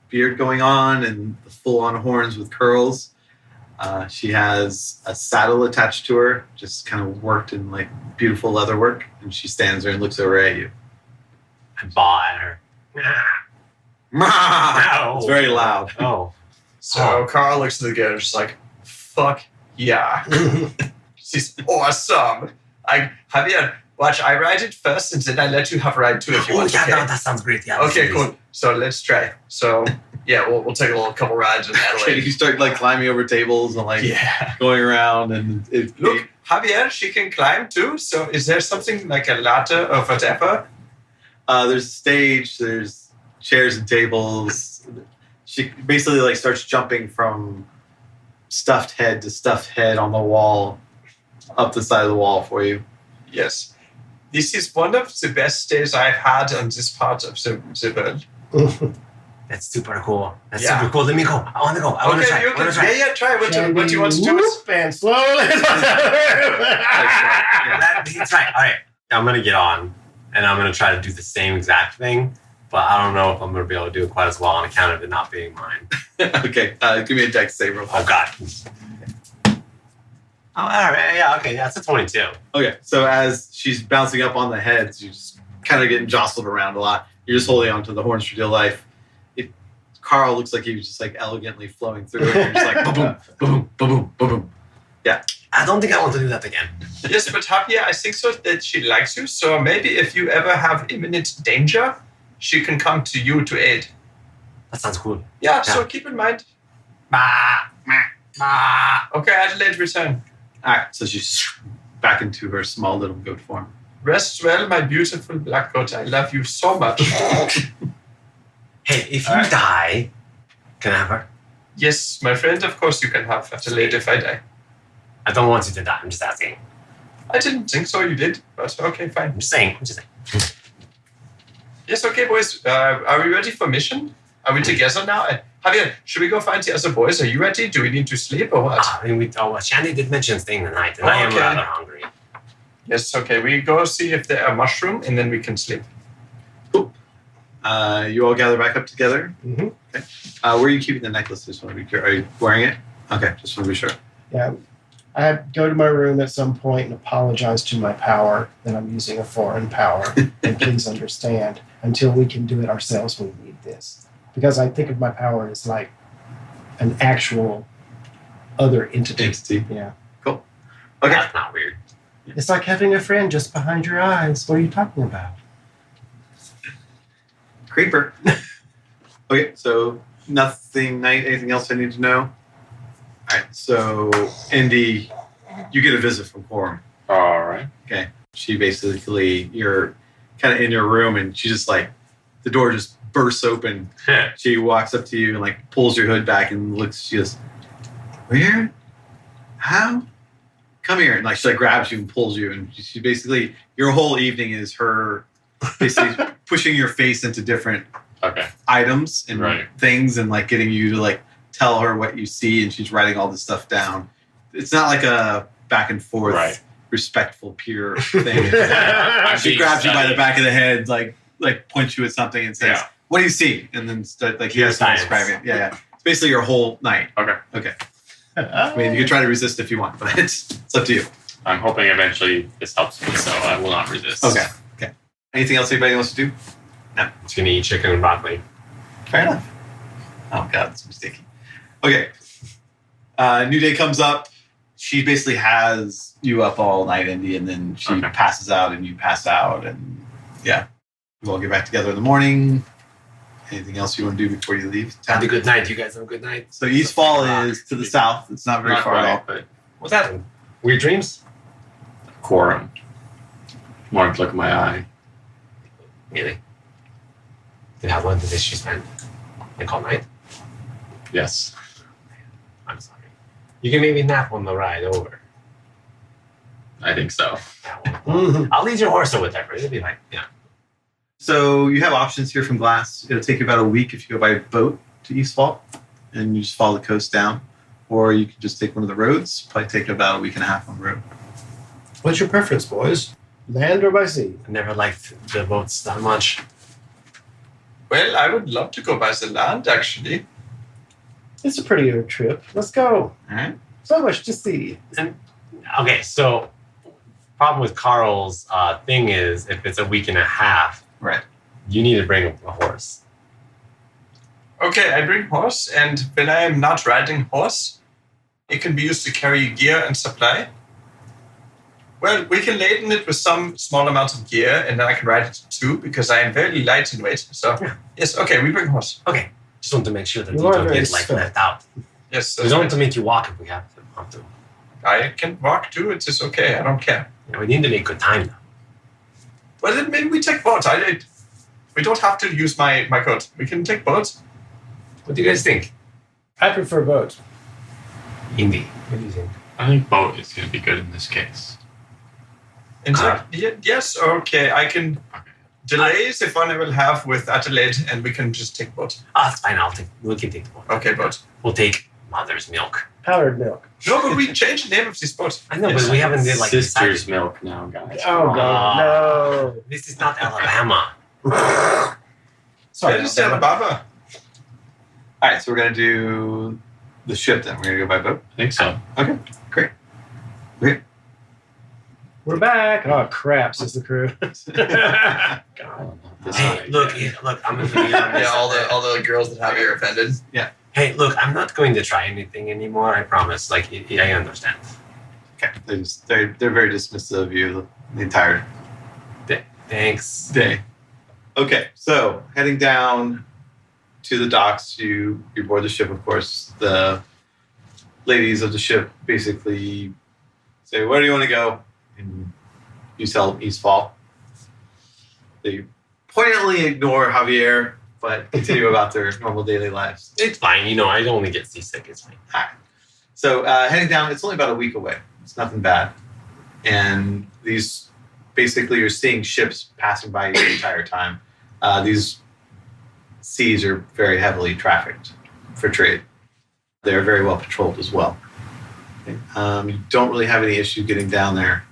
Speaker 2: beard going on and the full-on horns with curls. She has a saddle attached to her, just kind of worked in like beautiful leather work. And she stands there and looks over at you.
Speaker 3: I baw at her.
Speaker 2: It's very loud.
Speaker 3: Oh.
Speaker 6: So Carl looks at the goat and is like, fuck yeah. She's awesome. Javier, watch, I ride it first and then I let you have a ride too if you
Speaker 3: Oh,
Speaker 6: want.
Speaker 3: yeah,
Speaker 6: okay?
Speaker 3: no, that sounds great. Yeah. let's
Speaker 6: Okay,
Speaker 3: do this.
Speaker 6: cool. So let's try. So yeah, we'll take a couple rides in Adelaide.
Speaker 2: You start like climbing over tables and like
Speaker 6: Yeah.
Speaker 2: going around and
Speaker 6: Look, Javier, she can climb too. So is there something like a ladder or whatever?
Speaker 2: there's a stage, there's chairs and tables. She basically like starts jumping from stuffed head to stuffed head on the wall, up the side of the wall for you.
Speaker 6: Yes. This is one of the best days I've had on this part of the world.
Speaker 3: That's super cool. That's
Speaker 6: Yeah.
Speaker 3: super cool. Let me go. I want to go. I want to try.
Speaker 6: you
Speaker 3: I wanna
Speaker 6: can.
Speaker 3: try.
Speaker 6: Yeah, try. What do you want to do?
Speaker 5: Whoop, and slowly.
Speaker 3: That's right. All right. I'm going to get on and I'm going to try to do the same exact thing, but I don't know if I'm going to be able to do it quite as well on account of it not being mine.
Speaker 2: Okay, give me a dex save real quick.
Speaker 3: Oh, God. Oh, all right. Yeah, okay. That's a 22.
Speaker 2: Okay, so as she's bouncing up on the heads, you just kind of getting jostled around a lot. You're just holding on to the horns for dear life. Carl looks like he was just like elegantly flowing through it. You're just like boom, boom, boom, boom, boom. Yeah.
Speaker 3: I don't think I want to do that again.
Speaker 6: Yes, but Javier, I think so that she likes you. So maybe if you ever have imminent danger, she can come to you to aid.
Speaker 3: That sounds cool.
Speaker 6: Yeah, so keep in mind. Okay, Adelaide, return.
Speaker 2: All right, so she's back into her small little goat form.
Speaker 6: Rest well, my beautiful black goat. I love you so much.
Speaker 3: Hey, if you die, can I have her?
Speaker 6: Yes, my friend, of course you can have Adelaide if I die.
Speaker 3: I don't want you to die. I'm just asking.
Speaker 6: I didn't think so, you did. But okay, fine.
Speaker 3: I'm just saying.
Speaker 6: Yes, okay, boys. Are we ready for mission? Are we together now? Javier, should we go find the other boys? Are you ready? Do we need to sleep or what?
Speaker 3: Shandy did mention staying the night, and I am
Speaker 6: Okay.
Speaker 3: rather hungry.
Speaker 6: Yes, okay. We go see if there are mushroom, and then we can sleep.
Speaker 2: You all gather back up together.
Speaker 5: Mhm.
Speaker 2: Okay. Where are you keeping the necklace? Just want to be clear. Are you wearing it? Okay, just want to be sure.
Speaker 5: Yeah. I go to my room at some point and apologize to my power that I'm using a foreign power. And please understand, until we can do it ourselves, we need this. Because I think of my power as like an actual other entity. Yeah.
Speaker 2: Okay.
Speaker 3: That's not weird.
Speaker 5: It's like having a friend just behind your eyes. What are you talking about?
Speaker 2: Creeper. Okay, so anything else I need to know? All right, so Indy, you get a visit from Quorum.
Speaker 4: All right.
Speaker 2: Okay. She basically, you're kind of in your room and she just like, the door just bursts open. She walks up to you and like pulls your hood back and looks, she goes, where? How? Come here. And like she like grabs you and pulls you. And she basically, your whole evening is her basically pushing your face into different items and things and like getting you to like tell her what you see, and she's writing all this stuff down. It's not like a back and forth, respectful, pure thing. She grabs you by the back of the head, like points you at something and says, "What do you see?" And then like here's describing it. Yeah. It's basically your whole night. Okay. I mean, you can try to resist if you want, but it's up to you.
Speaker 4: I'm hoping eventually this helps me, so I will not resist.
Speaker 2: Okay. Anything else anybody wants to do? No.
Speaker 3: It's gonna eat chicken and broccoli.
Speaker 2: Fair enough. Oh God, it's sticky. Okay. New day comes up. She basically has you up all night, Indy, and then she passes out and you pass out, and you all get back together in the morning. Anything else you want to do before you leave town?
Speaker 3: Have a good night. You guys have a good night.
Speaker 2: So East Fall is to the south. It's not very far at all.
Speaker 4: But
Speaker 3: What's that? Weird dreams?
Speaker 4: Quorum. Wanted to look at my eye.
Speaker 3: Really? Did how long did this she spend? Like all night?
Speaker 4: Yes.
Speaker 3: I'm sorry. You can maybe nap on the ride over.
Speaker 4: I think so.
Speaker 3: Yeah, well, I'll lead your horse or whatever. It'll be like,
Speaker 2: So you have options here from Glass. It'll take you about a week if you go by boat to East Fall, and you just follow the coast down. Or you can just take one of the roads. Probably take about a week and a half on the road.
Speaker 5: What's your preference, boys? Land or by sea?
Speaker 3: I never liked the boats that much.
Speaker 6: Well, I would love to go by the land, actually.
Speaker 5: It's a prettier trip. Let's go.
Speaker 2: All right.
Speaker 5: So much to see.
Speaker 3: Okay, so problem with Carl's thing is if it's a week and a half,
Speaker 2: Right.
Speaker 3: you need to bring a horse.
Speaker 6: Okay, I bring horse, and when I am not riding horse, it can be used to carry gear and supply. Well, we can laden it with some small amount of gear, and then I can ride it too, because I am very light in weight. So, yes, okay, we bring horse.
Speaker 3: Okay, just want to make sure that
Speaker 5: You
Speaker 3: you
Speaker 5: are
Speaker 3: don't
Speaker 5: very
Speaker 3: get like
Speaker 5: swift.
Speaker 3: left out.
Speaker 6: Yes,
Speaker 3: We don't want to make you walk if we have to.
Speaker 6: I can walk too. It is okay. I don't care.
Speaker 3: We need to make good time now.
Speaker 6: Well, then maybe we take boat. We don't have to use my coat. We can take boats.
Speaker 3: What do you guys think?
Speaker 5: I prefer boat.
Speaker 3: Indy, what do you think?
Speaker 4: I think boat is going to be good in this case.
Speaker 6: And yes, okay. I can delays if one I will have with Adelaide, and we can just take boat.
Speaker 3: That's fine. We can take the boat.
Speaker 6: Okay, boat.
Speaker 3: We'll take mother's milk.
Speaker 5: Powdered milk.
Speaker 6: No, but we changed the name of this boat.
Speaker 3: I know,
Speaker 6: Yes.
Speaker 3: but we haven't did like
Speaker 4: Sister's
Speaker 3: decided.
Speaker 4: milk now, guys.
Speaker 5: Oh, God. No.
Speaker 3: This is not Alabama.
Speaker 5: Sorry.
Speaker 6: That is Alabama.
Speaker 2: All right, so we're going to do the ship then. We're going to go by boat.
Speaker 4: I think so.
Speaker 2: Okay, great. Okay.
Speaker 5: We're back. Oh crap! Says the crew.
Speaker 3: God. Hey, look, I'm gonna be honest.
Speaker 7: Yeah, all the girls that have are offended.
Speaker 3: Hey, look, I'm not going to try anything anymore. I promise. Like, I understand.
Speaker 2: Okay. They're very dismissive of you the entire
Speaker 3: Thanks.
Speaker 2: day. Okay, so heading down to the docks, you board the ship, of course. The ladies of the ship basically say, "Where do you want to go?" And you tell Eastfall. They poignantly ignore Javier, but continue about their normal daily lives.
Speaker 3: It's fine. I only get seasick. It's fine.
Speaker 2: All right. So heading down, it's only about a week away. It's nothing bad. And these, basically, you're seeing ships passing by you the entire time. These seas are very heavily trafficked for trade. They're very well patrolled as well. Okay. You don't really have any issue getting down there.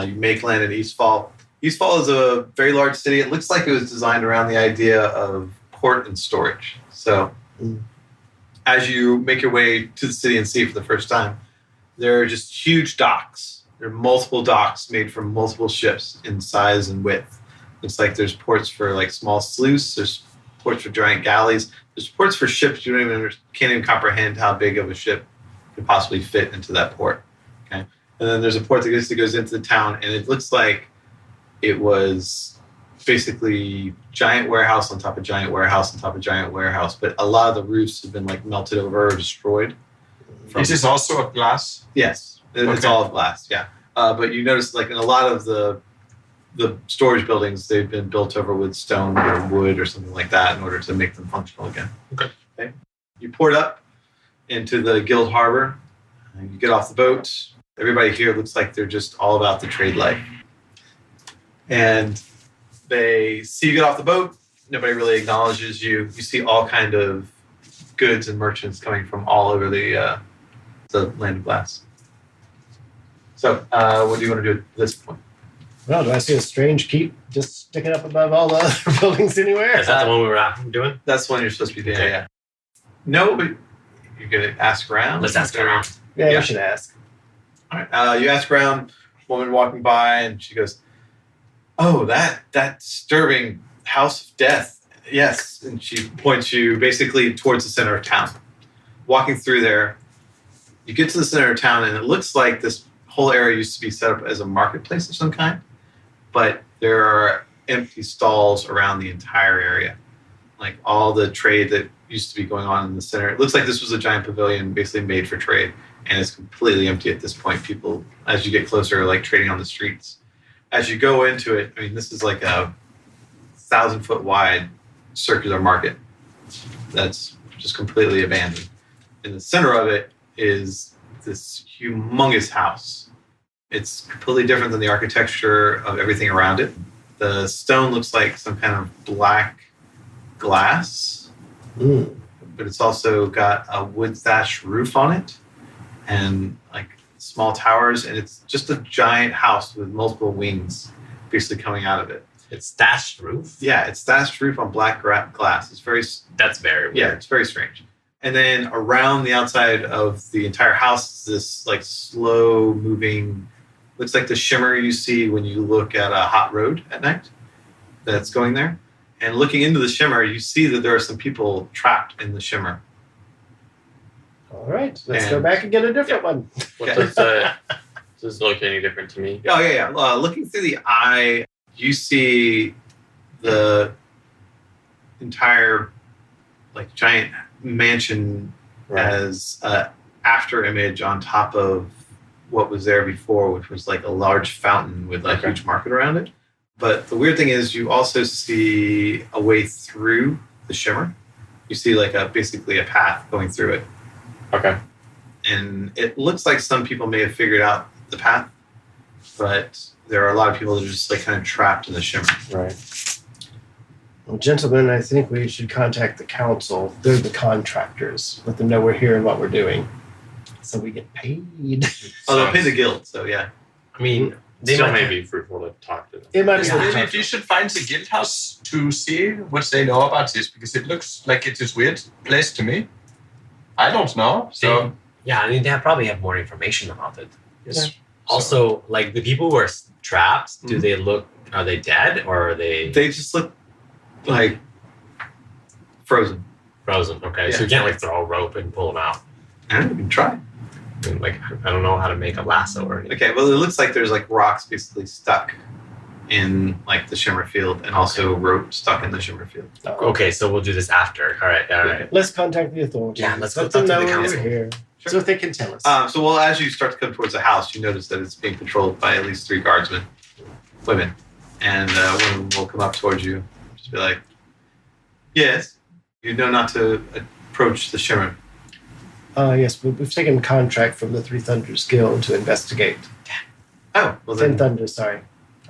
Speaker 2: You make land in Eastfall. Eastfall is a very large city. It looks like it was designed around the idea of port and storage. So as you make your way to the city and see it for the first time, there are just huge docks. There are multiple docks made from multiple ships in size and width. Looks like there's ports for like small sloops. There's ports for giant galleys. There's ports for ships you can't even comprehend how big of a ship could possibly fit into that port. Okay, and then there's a port that goes into the town, and it looks like it was basically giant warehouse on top of giant warehouse on top of giant warehouse. But a lot of the roofs have been like melted over or destroyed.
Speaker 6: Is this also a glass?
Speaker 2: Yes, it's
Speaker 6: Okay.
Speaker 2: all of glass. Yeah, but you notice like in a lot of the storage buildings, they've been built over with stone or wood or something like that in order to make them functional again. Okay. You port up into the Guild Harbor. You get off the boat. Everybody here looks like they're just all about the trade life. And they see you get off the boat. Nobody really acknowledges you. You see all kind of goods and merchants coming from all over the land of glass. So what do you want to do at this point?
Speaker 5: Well, do I see a strange keep just sticking up above all the other buildings anywhere?
Speaker 3: Is that the one we were doing?
Speaker 2: That's the one you're supposed to be doing,
Speaker 3: Okay.
Speaker 2: yeah. No, but you're going to ask around?
Speaker 3: Let's ask around.
Speaker 5: Yeah,
Speaker 2: Yeah.
Speaker 5: we should ask.
Speaker 2: All right. You ask around, woman walking by, and she goes, "Oh, that disturbing house of death. Yes." And she points you basically towards the center of town. Walking through there, you get to the center of town, and it looks like this whole area used to be set up as a marketplace of some kind, but there are empty stalls around the entire area. Like all the trade that used to be going on in the center. It looks like this was a giant pavilion basically made for trade, and it's completely empty at this point. People, as you get closer, are like trading on the streets. As you go into it, I mean, this is like a 1,000-foot wide circular market that's just completely abandoned. In the center of it is this humongous house. It's completely different than the architecture of everything around it. The stone looks like some kind of black glass, but it's also got a wood thatched roof on it and like small towers, and it's just a giant house with multiple wings basically coming out of it.
Speaker 3: It's thatched roof?
Speaker 2: Yeah, it's thatched roof on black glass. It's very
Speaker 3: That's very weird.
Speaker 2: yeah, it's very strange. And then around the outside of the entire house is this like slow moving, looks like the shimmer you see when you look at a hot road at night that's going there. And looking into the shimmer, you see that there are some people trapped in the shimmer.
Speaker 5: All right, let's
Speaker 2: And-
Speaker 5: go back and get a different one.
Speaker 4: What does this look any different to me?
Speaker 2: Oh, yeah. Looking through the eye, you see the entire like giant mansion as an after image on top of what was there before, which was like a large fountain with a huge market around it. But the weird thing is you also see a way through the shimmer. You see like basically a path going through it.
Speaker 4: Okay.
Speaker 2: And it looks like some people may have figured out the path, but there are a lot of people that are just like kind of trapped in the shimmer.
Speaker 4: Right.
Speaker 5: Well, gentlemen, I think we should contact the council. They're the contractors. Let them know we're here and what we're doing, so we get paid.
Speaker 2: Oh, they'll pay the guild, so yeah.
Speaker 3: I mean, they
Speaker 4: Still
Speaker 3: might
Speaker 4: may be fruitful to talk to them.
Speaker 5: It might be
Speaker 6: Maybe we should find the guild house to see what they know about this, because it looks like it is weird place to me. I don't know. So
Speaker 3: yeah, I mean, they probably have more information about it.
Speaker 6: yes.
Speaker 3: Also, like the people who are trapped, do they look? Are they dead or are they?
Speaker 2: They just look like frozen.
Speaker 3: Frozen. Okay,
Speaker 2: Yeah.
Speaker 3: so you can't like throw a rope and pull them out.
Speaker 2: And you can try.
Speaker 3: And, like I don't know how to make a lasso or anything.
Speaker 2: Okay, well, it looks like there's like rocks basically stuck in like the shimmer field, and also rope stuck in the shimmer field.
Speaker 3: Okay, so we'll do this after. All right.
Speaker 2: Okay.
Speaker 5: Let's contact the authorities.
Speaker 3: Yeah, let's go
Speaker 5: let them
Speaker 3: talk to
Speaker 5: know
Speaker 3: the
Speaker 5: we're
Speaker 3: council.
Speaker 5: here.
Speaker 2: Sure.
Speaker 5: So if they can tell us.
Speaker 2: So, well, as you start to come towards the house, you notice that it's being patrolled by at least 3 guardsmen, women, and one of them will come up towards you, just be like, "Yes, you know not to approach the shimmer."
Speaker 5: Yes, we've taken a contract from the Three Thunders Guild to investigate.
Speaker 2: Oh, well
Speaker 5: Ten
Speaker 2: then,
Speaker 5: Thunders, sorry.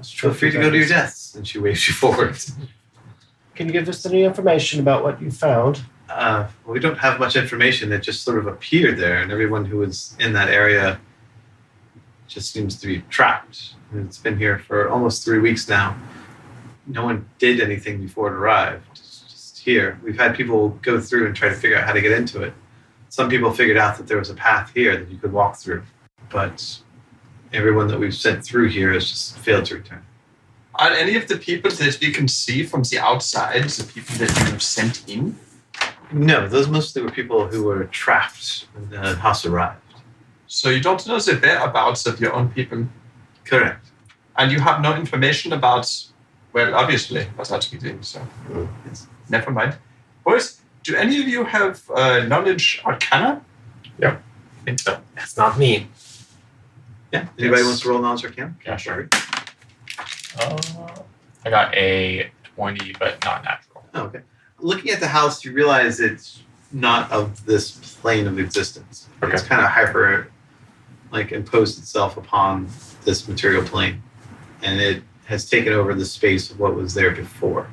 Speaker 2: feel free to go to your deaths. And she waves you forward.
Speaker 5: Can you give us any information about what you found?
Speaker 2: We don't have much information. It just sort of appeared there, and everyone who was in that area just seems to be trapped. And it's been here for almost 3 weeks now. No one did anything before it arrived. It's just here. We've had people go through and try to figure out how to get into it. Some people figured out that there was a path here that you could walk through, but everyone that we've sent through here has just failed to return.
Speaker 6: Are any of the people that we can see from the outside the people that you have sent in?
Speaker 2: No, those mostly were people who were trapped when the house arrived.
Speaker 6: So you don't know the whereabouts of your own people,
Speaker 2: Correct.
Speaker 6: and you have no information about, well, obviously, what's that doing, so
Speaker 2: Yes.
Speaker 6: never mind. Boys, do any of you have knowledge arcana?
Speaker 4: I think so.
Speaker 3: That's not me.
Speaker 2: Yeah. Anybody
Speaker 6: Yes.
Speaker 2: wants to roll knowledge arcana?
Speaker 4: Yeah, sure. I got a 20, but not natural.
Speaker 2: Oh, okay. Looking at the house, you realize it's not of this plane of existence.
Speaker 4: Okay.
Speaker 2: It's kind of hyper, like, imposed itself upon this material plane, and it has taken over the space of what was there before.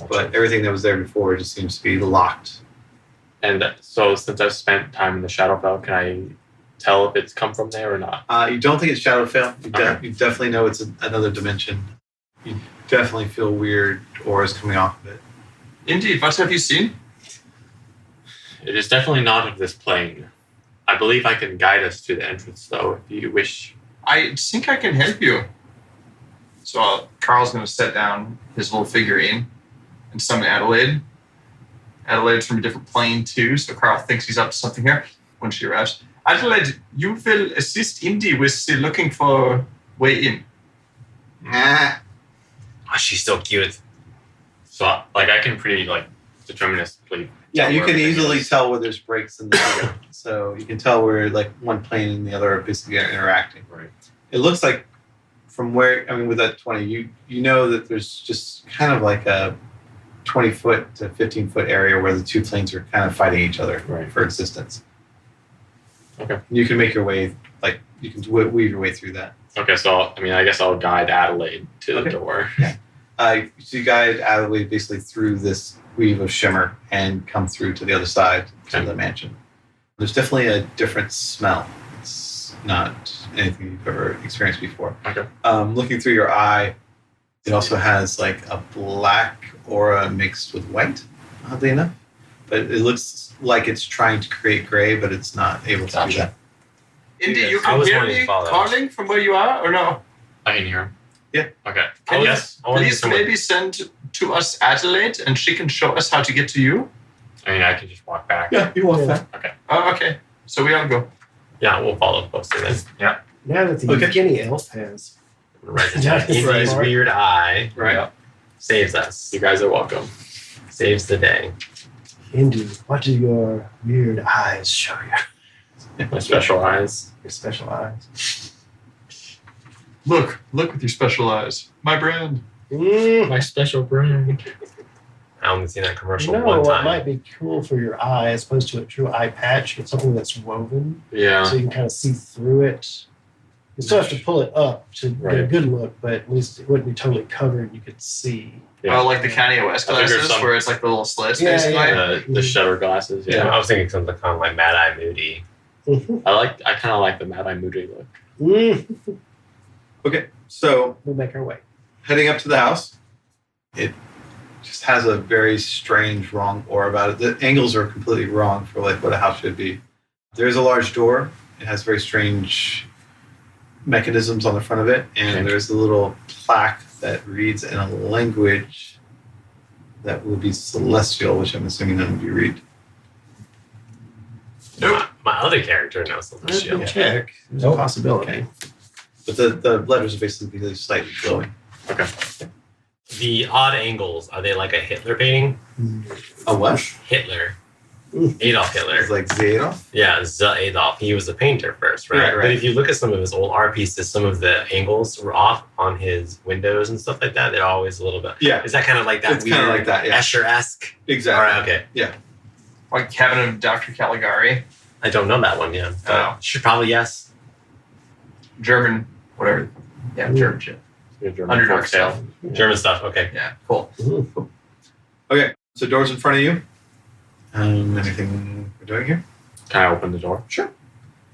Speaker 2: But everything that was there before just seems to be locked.
Speaker 4: And so since I've spent time in the Shadowfell, can I tell if it's come from there or not?
Speaker 2: You don't think it's Shadowfell.
Speaker 4: Okay.
Speaker 2: You definitely know it's another dimension. You definitely feel weird auras coming off of it.
Speaker 6: Indeed, what have you seen?
Speaker 4: It is definitely not of this plane. I believe I can guide us to the entrance, though, if you wish.
Speaker 6: I think I can help you. So Carl's going to set down his little figurine and summon Adelaide. Adelaide's from a different plane too, so Carl thinks he's up to something here when she arrives. Adelaide, you will assist Indy with the looking for way in.
Speaker 2: Ah.
Speaker 3: Oh, she's so cute.
Speaker 4: So, like, I can pretty, like, deterministically.
Speaker 2: Yeah,
Speaker 4: tell
Speaker 2: you
Speaker 4: where
Speaker 2: can
Speaker 4: everything
Speaker 2: easily
Speaker 4: is.
Speaker 2: tell where there's breaks in the figure. So you can tell where like one plane and the other are basically interacting.
Speaker 4: Right.
Speaker 2: It looks like from where, I mean, with that 20, you know that there's just kind of like a 20-foot to 15-foot area where the two planes are kind of fighting each other
Speaker 4: Right.
Speaker 2: for existence.
Speaker 4: Okay.
Speaker 2: You can make your way, like, you can weave your way through that.
Speaker 4: Okay, so, I guess I'll guide Adelaide to the
Speaker 2: Okay.
Speaker 4: door.
Speaker 2: So you guide Adelaide basically through this weave of shimmer and come through to the other side to
Speaker 4: Okay.
Speaker 2: the mansion. There's definitely a different smell. It's not anything you've ever experienced before.
Speaker 4: Okay.
Speaker 2: Looking through your eye, it also has like a black aura mixed with white, oddly enough. But it looks like it's trying to create gray, but it's not able to do
Speaker 4: Gotcha.
Speaker 2: that.
Speaker 6: Indy, you
Speaker 3: I
Speaker 6: can
Speaker 3: was
Speaker 6: hear
Speaker 3: wanting to
Speaker 6: me
Speaker 3: follow.
Speaker 6: calling from where you are, or no?
Speaker 4: I can hear him.
Speaker 2: Yeah.
Speaker 4: Okay.
Speaker 6: Can you
Speaker 4: Yes.
Speaker 3: I wanna
Speaker 6: please
Speaker 3: get
Speaker 6: maybe send to us Adelaide, and she can show us how to get to you?
Speaker 4: I can just walk back.
Speaker 2: Yeah, you want
Speaker 5: Yeah.
Speaker 2: that.
Speaker 6: Oh, okay. So we all go.
Speaker 3: Yeah, we'll follow closer then.
Speaker 5: Now that the
Speaker 2: Okay.
Speaker 5: guinea elf has.
Speaker 3: Right. Indy's
Speaker 2: Right.
Speaker 3: weird eye
Speaker 2: Right.
Speaker 4: Yeah.
Speaker 3: saves us.
Speaker 4: You guys are welcome.
Speaker 3: Saves the day.
Speaker 5: Indy, what do your weird eyes show you?
Speaker 4: My special eyes.
Speaker 5: Your special eyes.
Speaker 6: Look with your special eyes. My brand.
Speaker 4: My special brand.
Speaker 3: I only seen that commercial
Speaker 5: You know
Speaker 3: one
Speaker 5: what
Speaker 3: time.
Speaker 5: might be cool for your eye as opposed to a true eye patch? Get something that's woven
Speaker 4: Yeah.
Speaker 5: so you can kind of see through it. You still have to pull it up to get a
Speaker 4: Right.
Speaker 5: good look, but at least it wouldn't be totally covered. You could see.
Speaker 4: Yeah.
Speaker 6: Oh, like the Kanye West
Speaker 4: I think there's
Speaker 6: glasses,
Speaker 4: some-
Speaker 6: where it's like the little slits,
Speaker 5: Yeah,
Speaker 6: basically.
Speaker 5: yeah.
Speaker 4: The shutter glasses.
Speaker 3: Yeah,
Speaker 4: Yeah.
Speaker 3: I was thinking something kind of like Mad Eye Moody.
Speaker 4: I kind of like the Mad Eye Moody look.
Speaker 2: Okay, so
Speaker 5: We'll make our way.
Speaker 2: heading up to the house, it just has a very strange, wrong aura about it. The angles are completely wrong for like what a house should be. There is a large door. It has very strange mechanisms on the front of it, and
Speaker 4: Okay.
Speaker 2: there's a little plaque that reads in a language that will be celestial, which I'm assuming none of you read.
Speaker 3: My other character knows celestial.
Speaker 2: Check. There's a
Speaker 5: Nope.
Speaker 2: possibility. But the letters are basically slightly glowing.
Speaker 4: Okay.
Speaker 3: The odd angles, are they like a Hitler painting?
Speaker 2: A what?
Speaker 3: Hitler.
Speaker 5: Mm.
Speaker 3: Adolf Hitler.
Speaker 2: It's like Zadolf?
Speaker 3: Yeah, Adolf. He was a painter first, right?
Speaker 2: Right, right.
Speaker 3: But if you look at some of his old art pieces, some of the angles were off on his windows and stuff like that. They're always a little bit.
Speaker 2: Yeah.
Speaker 3: Is that kind of like that
Speaker 2: It's
Speaker 3: weird
Speaker 2: kinda like that, yeah.
Speaker 3: Escher-esque?
Speaker 2: Exactly.
Speaker 3: All right, okay.
Speaker 7: Like Cabinet of Dr. Caligari.
Speaker 3: I don't know that one, yeah. But
Speaker 7: Oh.
Speaker 3: should probably yes.
Speaker 7: German, whatever. Yeah, German shit. Underdog
Speaker 4: Folktale.
Speaker 7: stuff.
Speaker 3: German stuff, okay.
Speaker 7: Yeah, cool.
Speaker 2: Okay, so doors in front of you. Anything we're doing here?
Speaker 4: Can I open the door?
Speaker 2: Sure.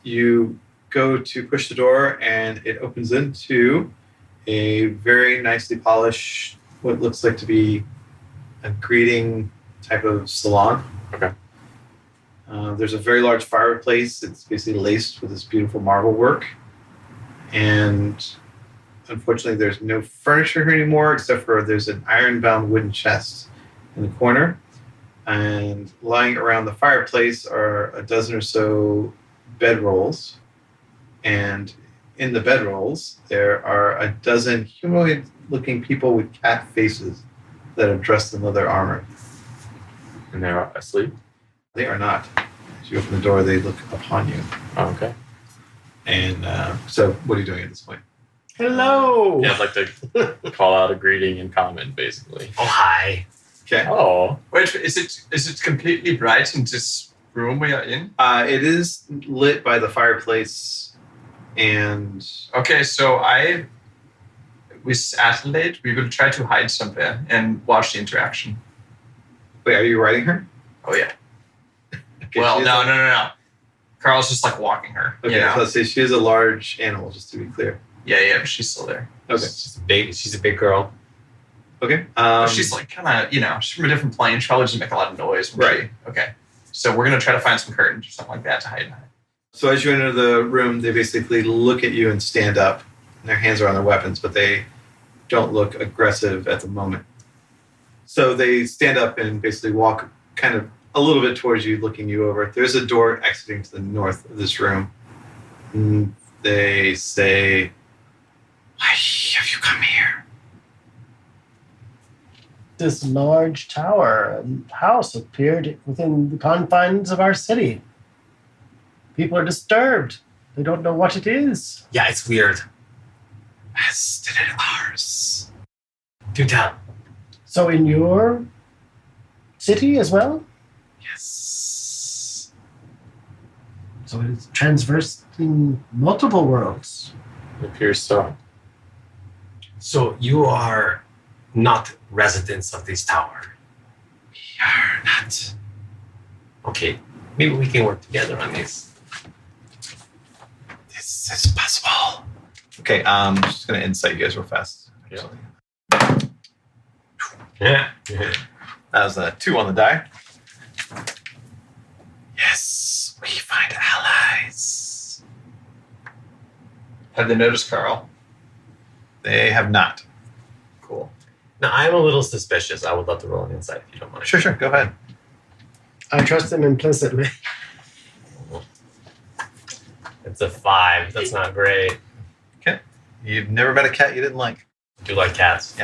Speaker 2: You go to push the door, and it opens into a very nicely polished, what looks like to be a greeting type of salon.
Speaker 4: Okay.
Speaker 2: There's a very large fireplace. It's basically laced with this beautiful marble work. And unfortunately, there's no furniture here anymore, except for there's an iron-bound wooden chest in the corner. And lying around the fireplace are a dozen or so bedrolls. And in the bedrolls, there are a dozen humanoid-looking people with cat faces that are dressed in leather armor.
Speaker 4: And they're asleep?
Speaker 2: They are not. As you open the door, they look upon you.
Speaker 4: Oh, okay.
Speaker 2: And so what are you doing at this point?
Speaker 5: Hello.
Speaker 4: Yeah, I'd like to call out a greeting in common, basically.
Speaker 3: Oh, hi.
Speaker 2: Okay.
Speaker 4: Oh.
Speaker 7: Wait, is it completely bright in this room we are in?
Speaker 2: It is lit by the fireplace, and
Speaker 7: Okay, so with Adelaide, we will try to hide somewhere and watch the interaction.
Speaker 2: wait, are you riding her?
Speaker 7: Oh yeah.
Speaker 2: Okay,
Speaker 7: Well,
Speaker 2: she is
Speaker 7: no. Carl's just like walking her.
Speaker 2: Okay,
Speaker 7: You know?
Speaker 2: so let's say she is a large animal, just to be clear.
Speaker 7: Yeah, but she's still there.
Speaker 2: Okay.
Speaker 3: She's a big girl.
Speaker 2: Okay.
Speaker 7: But she's like kind of, she's from a different plane. She probably doesn't make a lot of noise.
Speaker 2: Right.
Speaker 7: Okay. So we're gonna try to find some curtains or something like that to hide behind.
Speaker 2: So as you enter the room, they basically look at you and stand up. And their hands are on their weapons, but they don't look aggressive at the moment. So they stand up and basically walk kind of a little bit towards you, looking you over. There's a door exiting to the north of this room. And they say, "Why have you come here?"
Speaker 5: This large tower and house appeared within the confines of our city. People are disturbed. They don't know what it is.
Speaker 3: Yeah, it's weird.
Speaker 2: As did it ours.
Speaker 3: Do tell.
Speaker 5: So in your city as well?
Speaker 2: Yes.
Speaker 5: So it's transversing multiple worlds.
Speaker 4: It appears so.
Speaker 3: So you are not residents of this tower.
Speaker 2: We are not.
Speaker 3: Okay, maybe we can work together on this.
Speaker 2: This is possible. Okay, I'm just gonna insight you guys real fast.
Speaker 4: Yeah.
Speaker 3: Yeah.
Speaker 2: That was a 2 on the die. Yes, we find allies.
Speaker 7: Have they noticed Carl?
Speaker 2: They have not.
Speaker 7: Cool.
Speaker 3: Now, I'm a little suspicious. I would love to roll an insight if you don't mind.
Speaker 2: Sure, go ahead.
Speaker 5: I trust them implicitly.
Speaker 3: It's a 5. That's not great.
Speaker 2: You've never met a cat you didn't like.
Speaker 3: I do like cats.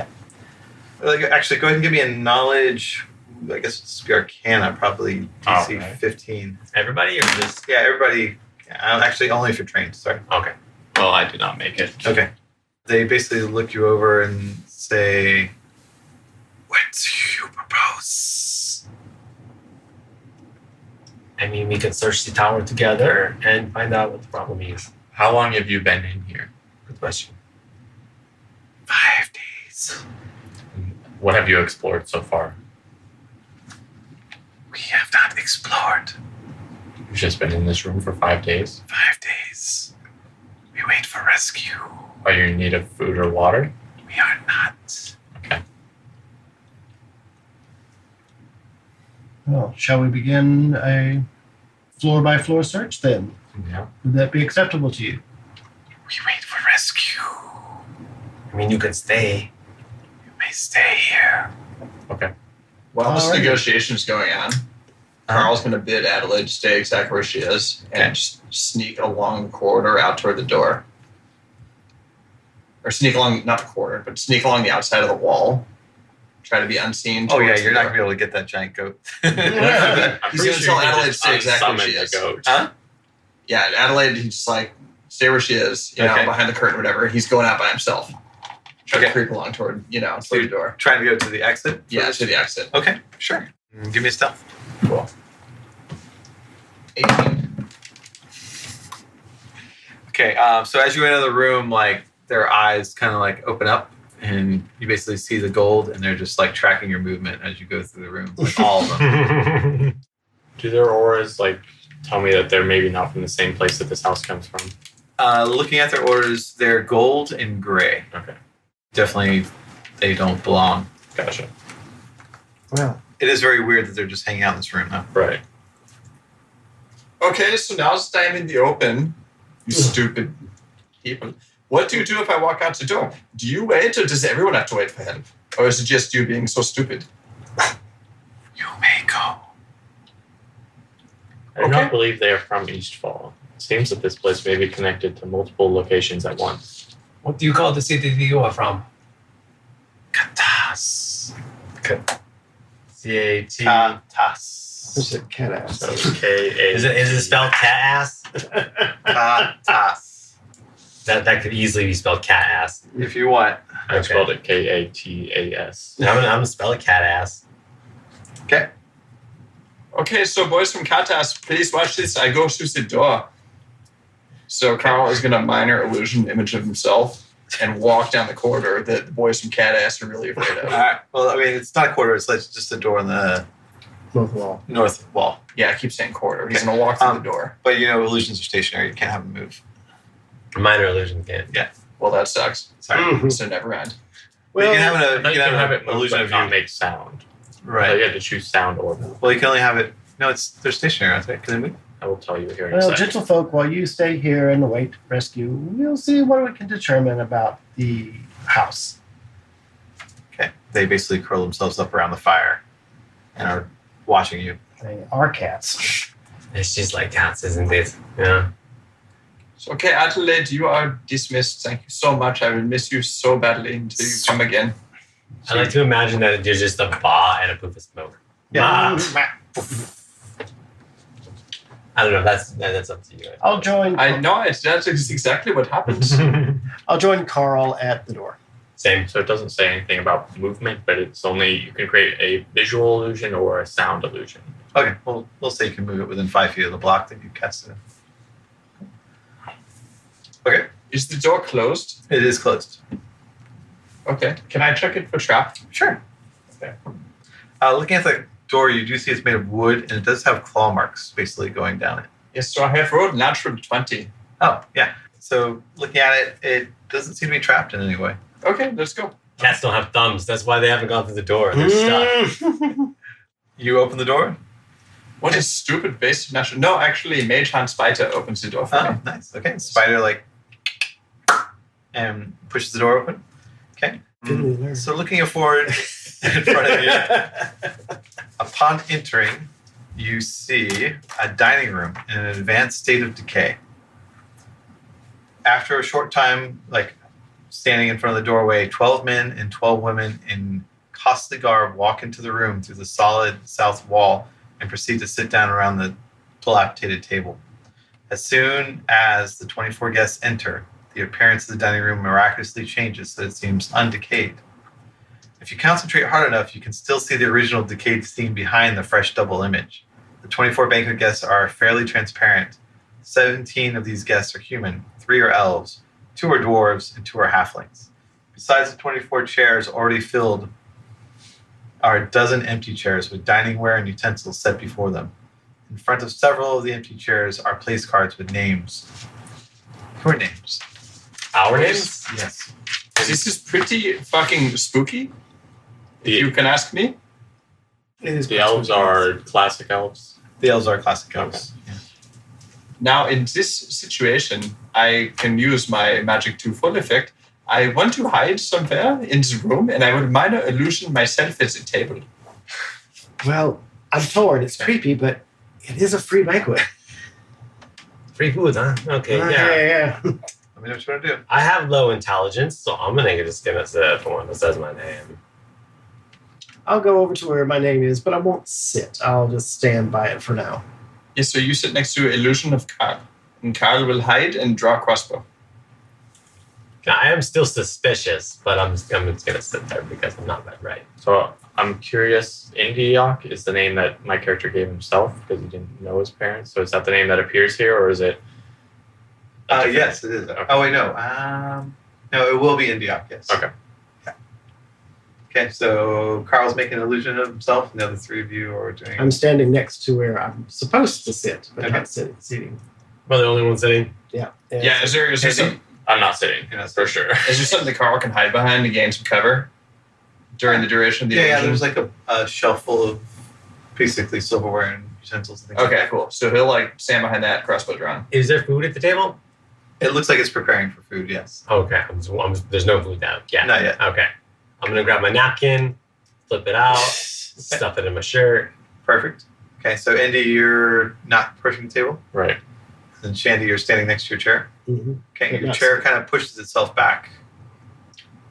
Speaker 2: Actually, go ahead and give me a knowledge. I guess it's Arcana, probably DC
Speaker 4: Okay.
Speaker 2: 15.
Speaker 3: Everybody or just...
Speaker 2: Yeah, everybody. Actually, only if you're trained. Sorry.
Speaker 3: Okay.
Speaker 4: Well, I did not make it.
Speaker 2: Okay. They basically look you over and say, "What do you propose?"
Speaker 3: I mean, we can search the tower together and find out what the problem is.
Speaker 4: How long have you been in here?
Speaker 3: Good question.
Speaker 2: 5 days.
Speaker 4: What have you explored so far?
Speaker 2: We have not explored.
Speaker 4: You've just been in this room for 5 days.
Speaker 2: 5 days. We wait for rescue.
Speaker 4: Are you in need of food or water?
Speaker 2: We are not.
Speaker 4: Okay.
Speaker 5: Well, shall we begin a floor-by-floor search then?
Speaker 4: Yeah.
Speaker 5: Would that be acceptable to you?
Speaker 2: We wait for
Speaker 3: I mean, you could stay.
Speaker 2: You may stay here.
Speaker 4: Okay.
Speaker 7: While this
Speaker 5: Alrighty.
Speaker 7: negotiation is going on, Carl's going to bid Adelaide to stay exactly where she is and just sneak along the corridor out toward the door. Or sneak along, not the corridor, but sneak along the outside of the wall. Try to be unseen.
Speaker 2: Oh yeah,
Speaker 7: towards
Speaker 2: you're
Speaker 7: the
Speaker 2: not gonna be able to get that giant goat.
Speaker 4: I'm
Speaker 7: He's
Speaker 4: pretty
Speaker 7: gonna
Speaker 4: sure
Speaker 7: tell
Speaker 4: you can
Speaker 7: Adelaide to
Speaker 4: just
Speaker 7: stay exactly where
Speaker 4: unsummon
Speaker 7: she
Speaker 4: the
Speaker 7: is.
Speaker 4: goat.
Speaker 2: Huh?
Speaker 7: Yeah, Adelaide, he's just like, stay where she is, you know,
Speaker 2: Okay.
Speaker 7: behind the curtain, whatever. He's going out by himself. Try to
Speaker 2: Okay.
Speaker 7: creep along toward, toward the door.
Speaker 2: Trying to go to the exit.
Speaker 7: Yeah, to the exit.
Speaker 2: Okay, sure. Give me a stealth.
Speaker 7: Cool. 18.
Speaker 2: Okay, so as you enter the room, like their eyes kind of like open up, and you basically see the gold, and they're just like tracking your movement as you go through the room, like all of them.
Speaker 4: Do their auras like tell me that they're maybe not from the same place that this house comes from?
Speaker 2: Looking at their orders, they're gold and gray.
Speaker 4: Okay.
Speaker 2: Definitely, they don't belong.
Speaker 4: Gotcha.
Speaker 5: Well,
Speaker 2: It is very weird that they're just hanging out in this room, though.
Speaker 4: Right.
Speaker 7: Okay, so now's the time in the open. You stupid people. What do you do if I walk out the door? Do you wait, or does everyone have to wait for help? Or is it just you being so stupid?
Speaker 2: You may go.
Speaker 4: I do not believe they are from Eastfall. It seems that this place may be connected to multiple locations at once.
Speaker 3: What do you call the city that you are from?
Speaker 2: Katas.
Speaker 3: C-A-T.
Speaker 2: Katas.
Speaker 5: who's it? Cat ass.
Speaker 4: K-A.
Speaker 3: Is it spelled cat ass?
Speaker 2: Katas.
Speaker 3: That could easily be spelled cat ass.
Speaker 2: If you want.
Speaker 4: I
Speaker 3: Okay.
Speaker 4: spelled it K-A-T-A-S.
Speaker 3: I'm gonna spell it cat ass.
Speaker 2: Okay.
Speaker 7: Okay, so boys from Katas, please watch this. I go through the door. So Carl is going to minor illusion image of himself and walk down the corridor that the boys from Cat-Ass are really afraid
Speaker 2: All
Speaker 7: of.
Speaker 2: right. Well, I mean, it's not a corridor. It's like just a door on the
Speaker 5: North wall.
Speaker 2: north wall.
Speaker 7: Yeah, I keep saying corridor. He's going to walk through the door.
Speaker 2: But illusions are stationary. You can't have them move.
Speaker 3: Minor illusion can't.
Speaker 7: Well, that sucks.
Speaker 2: Sorry.
Speaker 5: Mhm.
Speaker 7: So never end.
Speaker 2: But you can
Speaker 4: I
Speaker 2: have
Speaker 4: thought you could have it move,
Speaker 2: illusion
Speaker 4: but
Speaker 2: of
Speaker 4: not
Speaker 2: you.
Speaker 4: make sound. So
Speaker 2: Right.
Speaker 4: you have to choose sound or move.
Speaker 2: Well, you can only have it. No, they're stationary, aren't they? Can they move?
Speaker 4: I will tell you here in a
Speaker 5: Well,
Speaker 4: second.
Speaker 5: gentlefolk, while you stay here and await rescue, we'll see what we can determine about the house.
Speaker 2: Okay. They basically curl themselves up around the fire and are watching you.
Speaker 5: They are cats.
Speaker 3: It's just like cats, isn't it? Yeah.
Speaker 7: So, okay, Adelaide, you are dismissed. Thank you so much. I will miss you so badly until you come again.
Speaker 3: I like to imagine that there's just a ba and a poof of smoke.
Speaker 2: Yeah.
Speaker 3: I don't know. That's up to you.
Speaker 5: I'll join.
Speaker 7: I know it. That's exactly what happens.
Speaker 5: I'll join Carl at the door.
Speaker 3: Same.
Speaker 4: So it doesn't say anything about movement, but it's only you can create a visual illusion or a sound illusion.
Speaker 2: Okay. Well, we'll say you can move it within 5 feet of the block that you cast it. Okay.
Speaker 7: Is the door closed?
Speaker 2: It is closed.
Speaker 7: Okay. Can I check it for trap?
Speaker 2: Sure.
Speaker 7: Okay.
Speaker 2: Looking at the door, you do see it's made of wood, and it does have claw marks basically going down it.
Speaker 7: Yes, so I have rolled natural 20.
Speaker 2: Oh, yeah. So looking at it, it doesn't seem to be trapped in any way.
Speaker 7: Okay, let's go.
Speaker 3: Cats don't have thumbs. That's why they haven't gone through the door. They're stuck.
Speaker 2: You open the door?
Speaker 7: What a stupid base of natural. No, actually, Mage Hand Spider opens the door for
Speaker 2: Oh,
Speaker 7: me.
Speaker 2: nice. Okay. Spider, and pushes the door open. Okay. So looking forward in front of you, upon entering, you see a dining room in an advanced state of decay. After a short time, standing in front of the doorway, 12 men and 12 women in costly garb walk into the room through the solid south wall and proceed to sit down around the dilapidated table. As soon as the 24 guests enter, the appearance of the dining room miraculously changes so it seems undecayed. If you concentrate hard enough, you can still see the original decayed scene behind the fresh double image. The 24 banquet guests are fairly transparent. 17 of these guests are human, 3 are elves, 2 are dwarves, and 2 are halflings. Besides the 24 chairs already filled are a dozen empty chairs with diningware and utensils set before them. In front of several of the empty chairs are place cards with names. Your names.
Speaker 3: Our names?
Speaker 2: Yes.
Speaker 7: This is pretty fucking spooky, if
Speaker 4: The,
Speaker 7: you can ask me.
Speaker 5: It is
Speaker 4: the elves are classic elves.
Speaker 2: The elves are classic elves. Yeah.
Speaker 7: Now, in this situation, I can use my magic to full effect.
Speaker 6: I want to hide somewhere in the room, and I would minor illusion myself at the table.
Speaker 5: Well, I'm torn. It's creepy, but it is a free banquet.
Speaker 3: Free food, huh? Okay, yeah.
Speaker 5: Yeah.
Speaker 2: Let me know what you want to do.
Speaker 3: I have low intelligence, so I'm just gonna sit for one that says my name.
Speaker 5: I'll go over to where my name is, but I won't sit. I'll just stand by it for now.
Speaker 6: Yes, so you sit next to illusion of Carl, and Carl will hide and draw crossbow.
Speaker 3: I am still suspicious, but I'm just gonna sit there because I'm not that right.
Speaker 4: So I'm curious. Indiok is the name that my character gave himself because he didn't know his parents. So is that the name that appears here, or is it?
Speaker 2: Yes, it is.
Speaker 4: Okay.
Speaker 2: Oh wait, no. No, it will be Indiok. Yes.
Speaker 4: Okay.
Speaker 2: Okay, so Carl's making an illusion of himself, and the other three of you are doing.
Speaker 5: I'm standing next to where I'm supposed to sit, but
Speaker 2: Okay.
Speaker 5: not seating.
Speaker 3: Well, the only one sitting.
Speaker 5: Yeah.
Speaker 6: Yeah, is there some,
Speaker 4: I'm not sitting for sure.
Speaker 6: is there something that Carl can hide behind to gain some cover during the duration of the
Speaker 2: Yeah,
Speaker 6: illusion?
Speaker 2: there's like a shelf full of basically silverware and utensils and things.
Speaker 6: Okay,
Speaker 2: Like that.
Speaker 6: cool. So he'll like stand behind that, crossbow drawn.
Speaker 3: Is there food at the table?
Speaker 2: It looks like it's preparing for food. Yes.
Speaker 3: Okay, there's no food now. Yeah.
Speaker 2: Not yet.
Speaker 3: Okay. I'm gonna grab my napkin, flip it out, stuff it in my shirt.
Speaker 2: Perfect. Okay, so Indy, you're not approaching the table,
Speaker 4: Right.
Speaker 2: and Shandy, you're standing next to your chair.
Speaker 5: Mm-hmm.
Speaker 2: Okay, your
Speaker 5: Yes.
Speaker 2: chair kind of pushes itself back.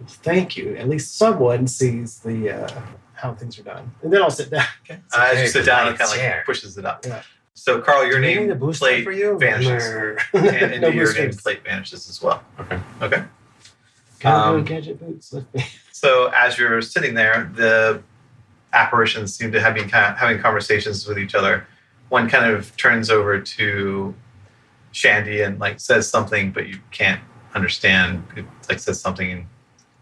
Speaker 5: Thank you. At least someone sees the how things are done, and then I'll sit down.
Speaker 2: Okay. As you
Speaker 3: very
Speaker 2: sit down, it
Speaker 3: polite
Speaker 2: kind of
Speaker 3: chair.
Speaker 2: like pushes it up.
Speaker 5: Yeah.
Speaker 2: So Carl, your
Speaker 3: Do you
Speaker 2: name
Speaker 3: need a booster
Speaker 2: plate
Speaker 3: for you?
Speaker 2: vanishes,
Speaker 3: Or-
Speaker 2: and Indy,
Speaker 5: No
Speaker 2: your
Speaker 5: boosters.
Speaker 2: name plate vanishes as well.
Speaker 4: Okay.
Speaker 2: Okay.
Speaker 5: Cowboy gadget boots. Lift me.
Speaker 2: So as you're sitting there, the apparitions seem to have been kind of having conversations with each other. One kind of turns over to Shandy and like says something, but you can't understand. It like says something. And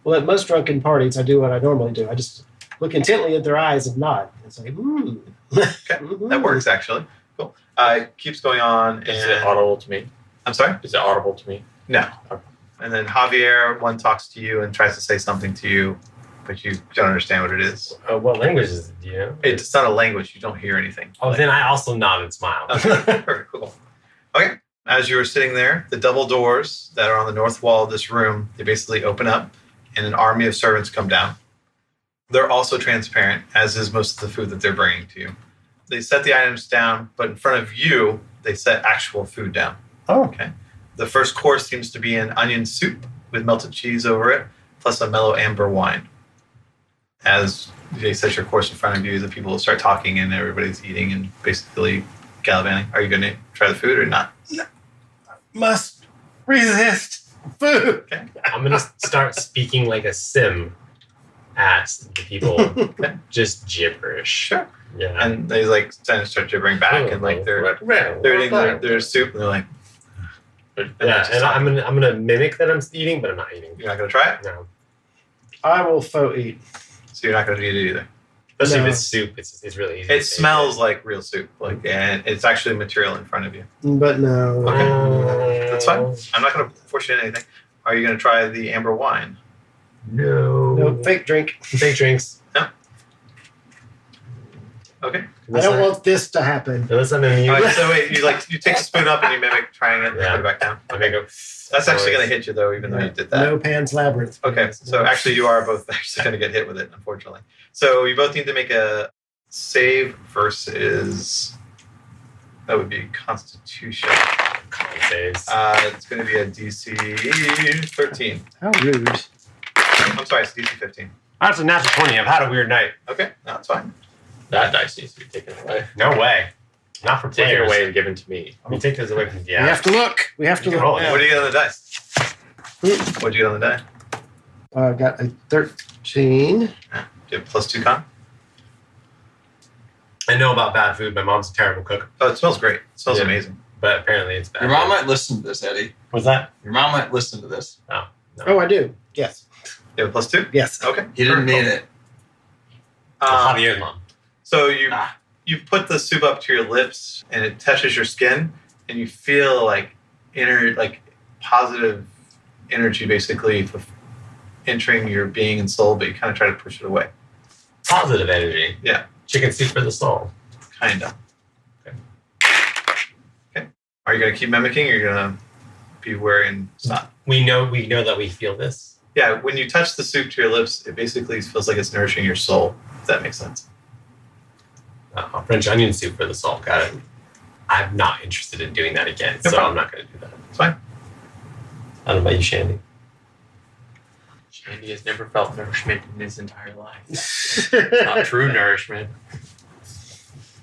Speaker 5: Well, at most drunken parties, I do what I normally do. I just look intently at their eyes and nod. It's like, ooh.
Speaker 2: okay, that works actually. Cool. It keeps going on.
Speaker 4: Is
Speaker 2: and
Speaker 4: it audible to me?
Speaker 2: I'm sorry.
Speaker 4: Is it audible to me?
Speaker 2: No.
Speaker 4: Okay.
Speaker 2: And then Javier, one talks to you and tries to say something to you, but you don't understand what it is.
Speaker 3: What language is it? Do you know?
Speaker 2: It's not a language. You don't hear anything.
Speaker 3: Oh, then I also nod and smile.
Speaker 2: Okay, perfect, cool. Okay, as you are sitting there, the double doors that are on the north wall of this room, they basically open up and an army of servants come down. They're also transparent, as is most of the food that they're bringing to you. They set the items down, but in front of you, they set actual food down.
Speaker 5: Oh.
Speaker 2: Okay. The first course seems to be an onion soup with melted cheese over it, plus a mellow amber wine. As they set your course in front of you, the people will start talking and everybody's eating and basically gallivanting. Are you going to try the food or not?
Speaker 5: Must resist food.
Speaker 2: Okay.
Speaker 3: I'm gonna start speaking like a sim at the people. Just gibberish.
Speaker 2: Sure.
Speaker 3: Yeah.
Speaker 2: And they like kind of start gibbering back and like they're eating their soup and they're like,
Speaker 3: Yeah, and I'm gonna mimic that I'm eating, but I'm not eating.
Speaker 2: you're not going to try it?
Speaker 3: No.
Speaker 5: I will faux eat.
Speaker 2: So you're not going to eat it either.
Speaker 3: Especially
Speaker 5: No.
Speaker 3: if it's soup, it's really easy.
Speaker 2: It smells like real soup, like, and it's actually material in front of you.
Speaker 5: But no.
Speaker 2: Okay. That's fine. I'm not going to force you into anything. Are you going to try the amber wine?
Speaker 3: No.
Speaker 5: No, fake drink.
Speaker 3: Fake drinks.
Speaker 2: Okay.
Speaker 5: I don't want this to happen.
Speaker 3: Unless I'm immune.
Speaker 2: All right, so wait, you take the spoon up and you mimic trying it and
Speaker 3: Yeah.
Speaker 2: put it back down.
Speaker 3: I'm gonna go.
Speaker 2: That's actually going to hit you though, even though you did that.
Speaker 5: No Pan's Labyrinth.
Speaker 2: Okay, so actually you are both actually going to get hit with it, unfortunately. So you both need to make a save versus, that would be Constitution.
Speaker 3: Saves.
Speaker 2: It's going to be a DC 13.
Speaker 5: How rude.
Speaker 2: I'm sorry, it's DC 15.
Speaker 3: That's a natural 20. I've had a weird night.
Speaker 2: Okay, no, it's fine.
Speaker 4: That dice needs to be taken away.
Speaker 3: No way. Not for
Speaker 4: Taken
Speaker 3: players.
Speaker 4: away and given to me.
Speaker 3: Let me take this away from
Speaker 5: We have to look. We have to
Speaker 3: You can
Speaker 5: look.
Speaker 3: roll it.
Speaker 5: now.
Speaker 2: What do you get on the dice? What do you get on the die?
Speaker 5: I got a 13.
Speaker 2: Do you have +2 con?
Speaker 3: I know about bad food. My mom's a terrible cook,
Speaker 2: Oh, it smells great. It smells
Speaker 3: Yeah.
Speaker 2: amazing.
Speaker 3: but apparently it's bad.
Speaker 6: Your mom
Speaker 3: food.
Speaker 6: might listen to this, Eddie.
Speaker 3: What's that?
Speaker 6: Your mom might listen to this.
Speaker 3: No.
Speaker 5: Oh, I do. Yes.
Speaker 2: You have a +2?
Speaker 5: Yes.
Speaker 2: Okay.
Speaker 6: He didn't mean
Speaker 2: Perfect.
Speaker 6: it.
Speaker 3: Javier's mom.
Speaker 2: So you
Speaker 6: Ah.
Speaker 2: you put the soup up to your lips and it touches your skin and you feel like positive energy basically entering your being and soul, but you kind of try to push it away.
Speaker 3: Positive energy.
Speaker 2: Yeah.
Speaker 3: Chicken soup for the soul.
Speaker 2: Kind of. Okay. Are you going to keep mimicking or are you going to be wary and stop?
Speaker 3: We know that we feel this.
Speaker 2: Yeah, when you touch the soup to your lips, it basically feels like it's nourishing your soul, if that makes sense.
Speaker 3: French onion soup for the soul. Got it. I'm not interested in doing that again,
Speaker 2: No
Speaker 3: so
Speaker 2: problem.
Speaker 3: I'm not going to do that.
Speaker 2: It's fine.
Speaker 3: I don't know about you, Shandy.
Speaker 4: Shandy has never felt nourishment in his entire life. Not true nourishment.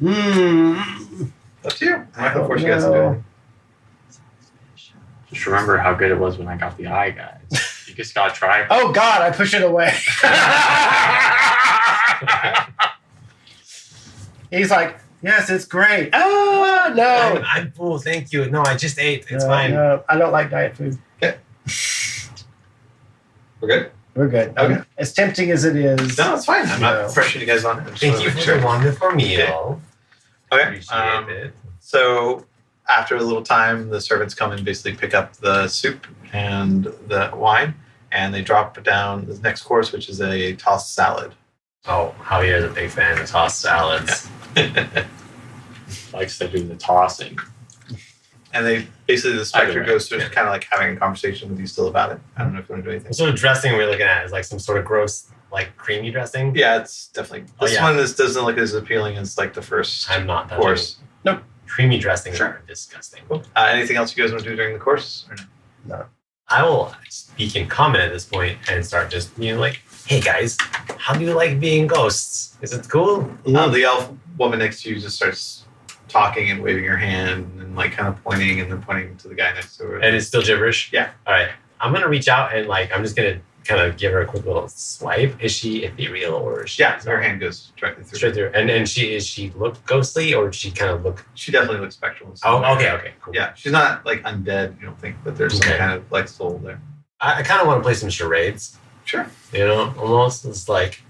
Speaker 2: Up to you. I'm not going to force you guys to do anything.
Speaker 4: Just remember how good it was when I got the eye, guys. You just gotta try.
Speaker 5: Oh God, I push it away. He's like, yes, it's great. Ah, no.
Speaker 3: I'm full, thank you. No, I just ate. It's
Speaker 5: No,
Speaker 3: fine.
Speaker 5: no, I don't like diet food.
Speaker 2: We're good?
Speaker 5: We're good.
Speaker 2: Okay.
Speaker 5: As tempting as it is.
Speaker 2: No, it's fine. I'm
Speaker 5: No.
Speaker 2: not pressuring you guys on it. I just
Speaker 3: Thank
Speaker 2: wanna
Speaker 3: you
Speaker 2: make
Speaker 3: for
Speaker 2: sure.
Speaker 3: the wonderful meal.
Speaker 2: Okay.
Speaker 3: Appreciate it.
Speaker 2: So after a little time, the servants come and basically pick up the soup and the wine, and they drop down the next course, which is a tossed salad.
Speaker 3: Oh, Javier's a big fan of tossed salads.
Speaker 4: Likes to do the tossing.
Speaker 2: And they basically, the specter
Speaker 4: Either way,
Speaker 2: goes through
Speaker 4: yeah.
Speaker 2: kind of like having a conversation with you still about it. I don't know if you want to do anything.
Speaker 3: What sort of dressing are we looking at? Is like some sort of gross, like creamy dressing?
Speaker 2: Yeah, it's definitely
Speaker 3: Oh,
Speaker 2: this
Speaker 3: yeah.
Speaker 2: one. This doesn't look as appealing as like the first
Speaker 3: I'm not touching
Speaker 2: course.
Speaker 3: it. Creamy dressing
Speaker 2: Sure.
Speaker 3: are disgusting.
Speaker 2: Anything else you guys want to do during the course? Or no?
Speaker 3: I will speak in common at this point and start just, like, hey guys, how do you like being ghosts? Is it cool?
Speaker 2: The elf woman next to you just starts talking and waving her hand and like kind of pointing and then pointing to the guy next to her.
Speaker 3: And it's still gibberish?
Speaker 2: Yeah.
Speaker 3: All right. I'm going to reach out and I'm just going to kind of give her a quick little swipe. Is she ethereal or is she?
Speaker 2: Yeah, her hand goes directly through.
Speaker 3: Straight through. And is she look ghostly or does she kind of look?
Speaker 2: She definitely looks spectral.
Speaker 3: Oh, okay, cool.
Speaker 2: Yeah, she's not like undead, you don't think, but there's some
Speaker 3: Okay.
Speaker 2: kind of like soul there.
Speaker 3: I kind of want to play some charades.
Speaker 2: Sure.
Speaker 3: Almost. It's like,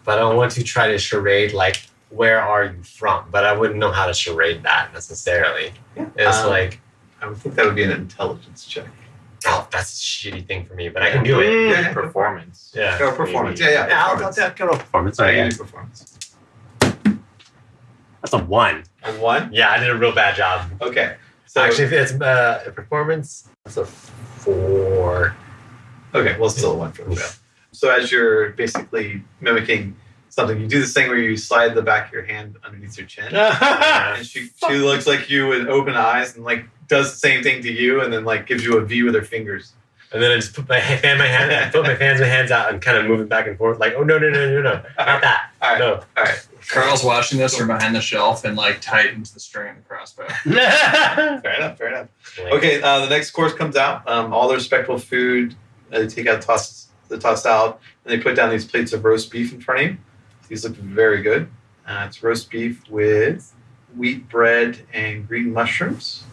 Speaker 3: but I want to try to charade like, where are you from? But I wouldn't know how to charade that necessarily.
Speaker 2: Yeah.
Speaker 3: It's
Speaker 2: I would think that would be an intelligence check.
Speaker 3: oh, that's a shitty thing for me, but I can do it.
Speaker 2: Yeah.
Speaker 4: Performance.
Speaker 3: Yeah.
Speaker 2: Or performance.
Speaker 4: Maybe.
Speaker 2: Yeah.
Speaker 3: I'll
Speaker 2: Performance.
Speaker 3: go to performance.
Speaker 2: Sorry,
Speaker 3: Sorry,
Speaker 2: you do performance.
Speaker 3: that's a 1.
Speaker 2: A 1?
Speaker 3: Yeah, I did a real bad job.
Speaker 2: Okay. So
Speaker 3: Actually, if it's a performance, that's a 4.
Speaker 2: okay, well, still a 1 for the fail. So as you're basically mimicking something, you do this thing where you slide the back of your hand underneath your chin. And she looks like you with open eyes and like does the same thing to you and then like gives you a V with her fingers.
Speaker 3: And then I just put my hands out and kind of move it back and forth, like, oh no, not that.
Speaker 2: All right.
Speaker 3: No.
Speaker 2: All right.
Speaker 7: Carl's watching this from behind the shelf and like tightens the string of the crossbow.
Speaker 2: Fair enough.
Speaker 3: Like,
Speaker 2: Okay, the next course comes out. All their spectral food, they take out the tossed salad, and they put down these plates of roast beef in front of you. These look very good. It's roast beef with wheat bread and green mushrooms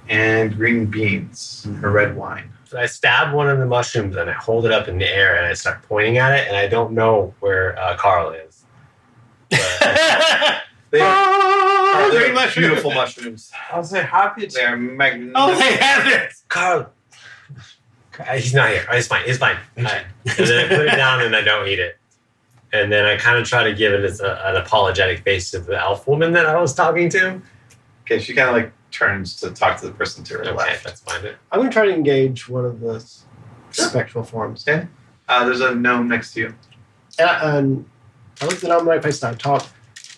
Speaker 2: and green beans or red wine.
Speaker 3: So I stab one of the mushrooms and I hold it up in the air and I start pointing at it, and I don't know where Carl is. But,
Speaker 2: They
Speaker 5: Oh,
Speaker 2: they're
Speaker 5: green mushrooms.
Speaker 2: beautiful mushrooms.
Speaker 7: I was happy
Speaker 2: They are magnificent.
Speaker 5: Oh, they have it.
Speaker 3: Carl, he's not here. It's fine. All right. And then I put it down and I don't eat it. And then I kind of try to give it an apologetic face to the elf woman that I was talking to.
Speaker 2: Okay, she kind of like turns to talk to the person to her
Speaker 3: Okay,
Speaker 2: left.
Speaker 3: that's fine.
Speaker 5: I'm going to try to engage one of the spectral forms.
Speaker 2: Okay. There's a gnome next to you.
Speaker 5: And I look at the gnome right face and I talk.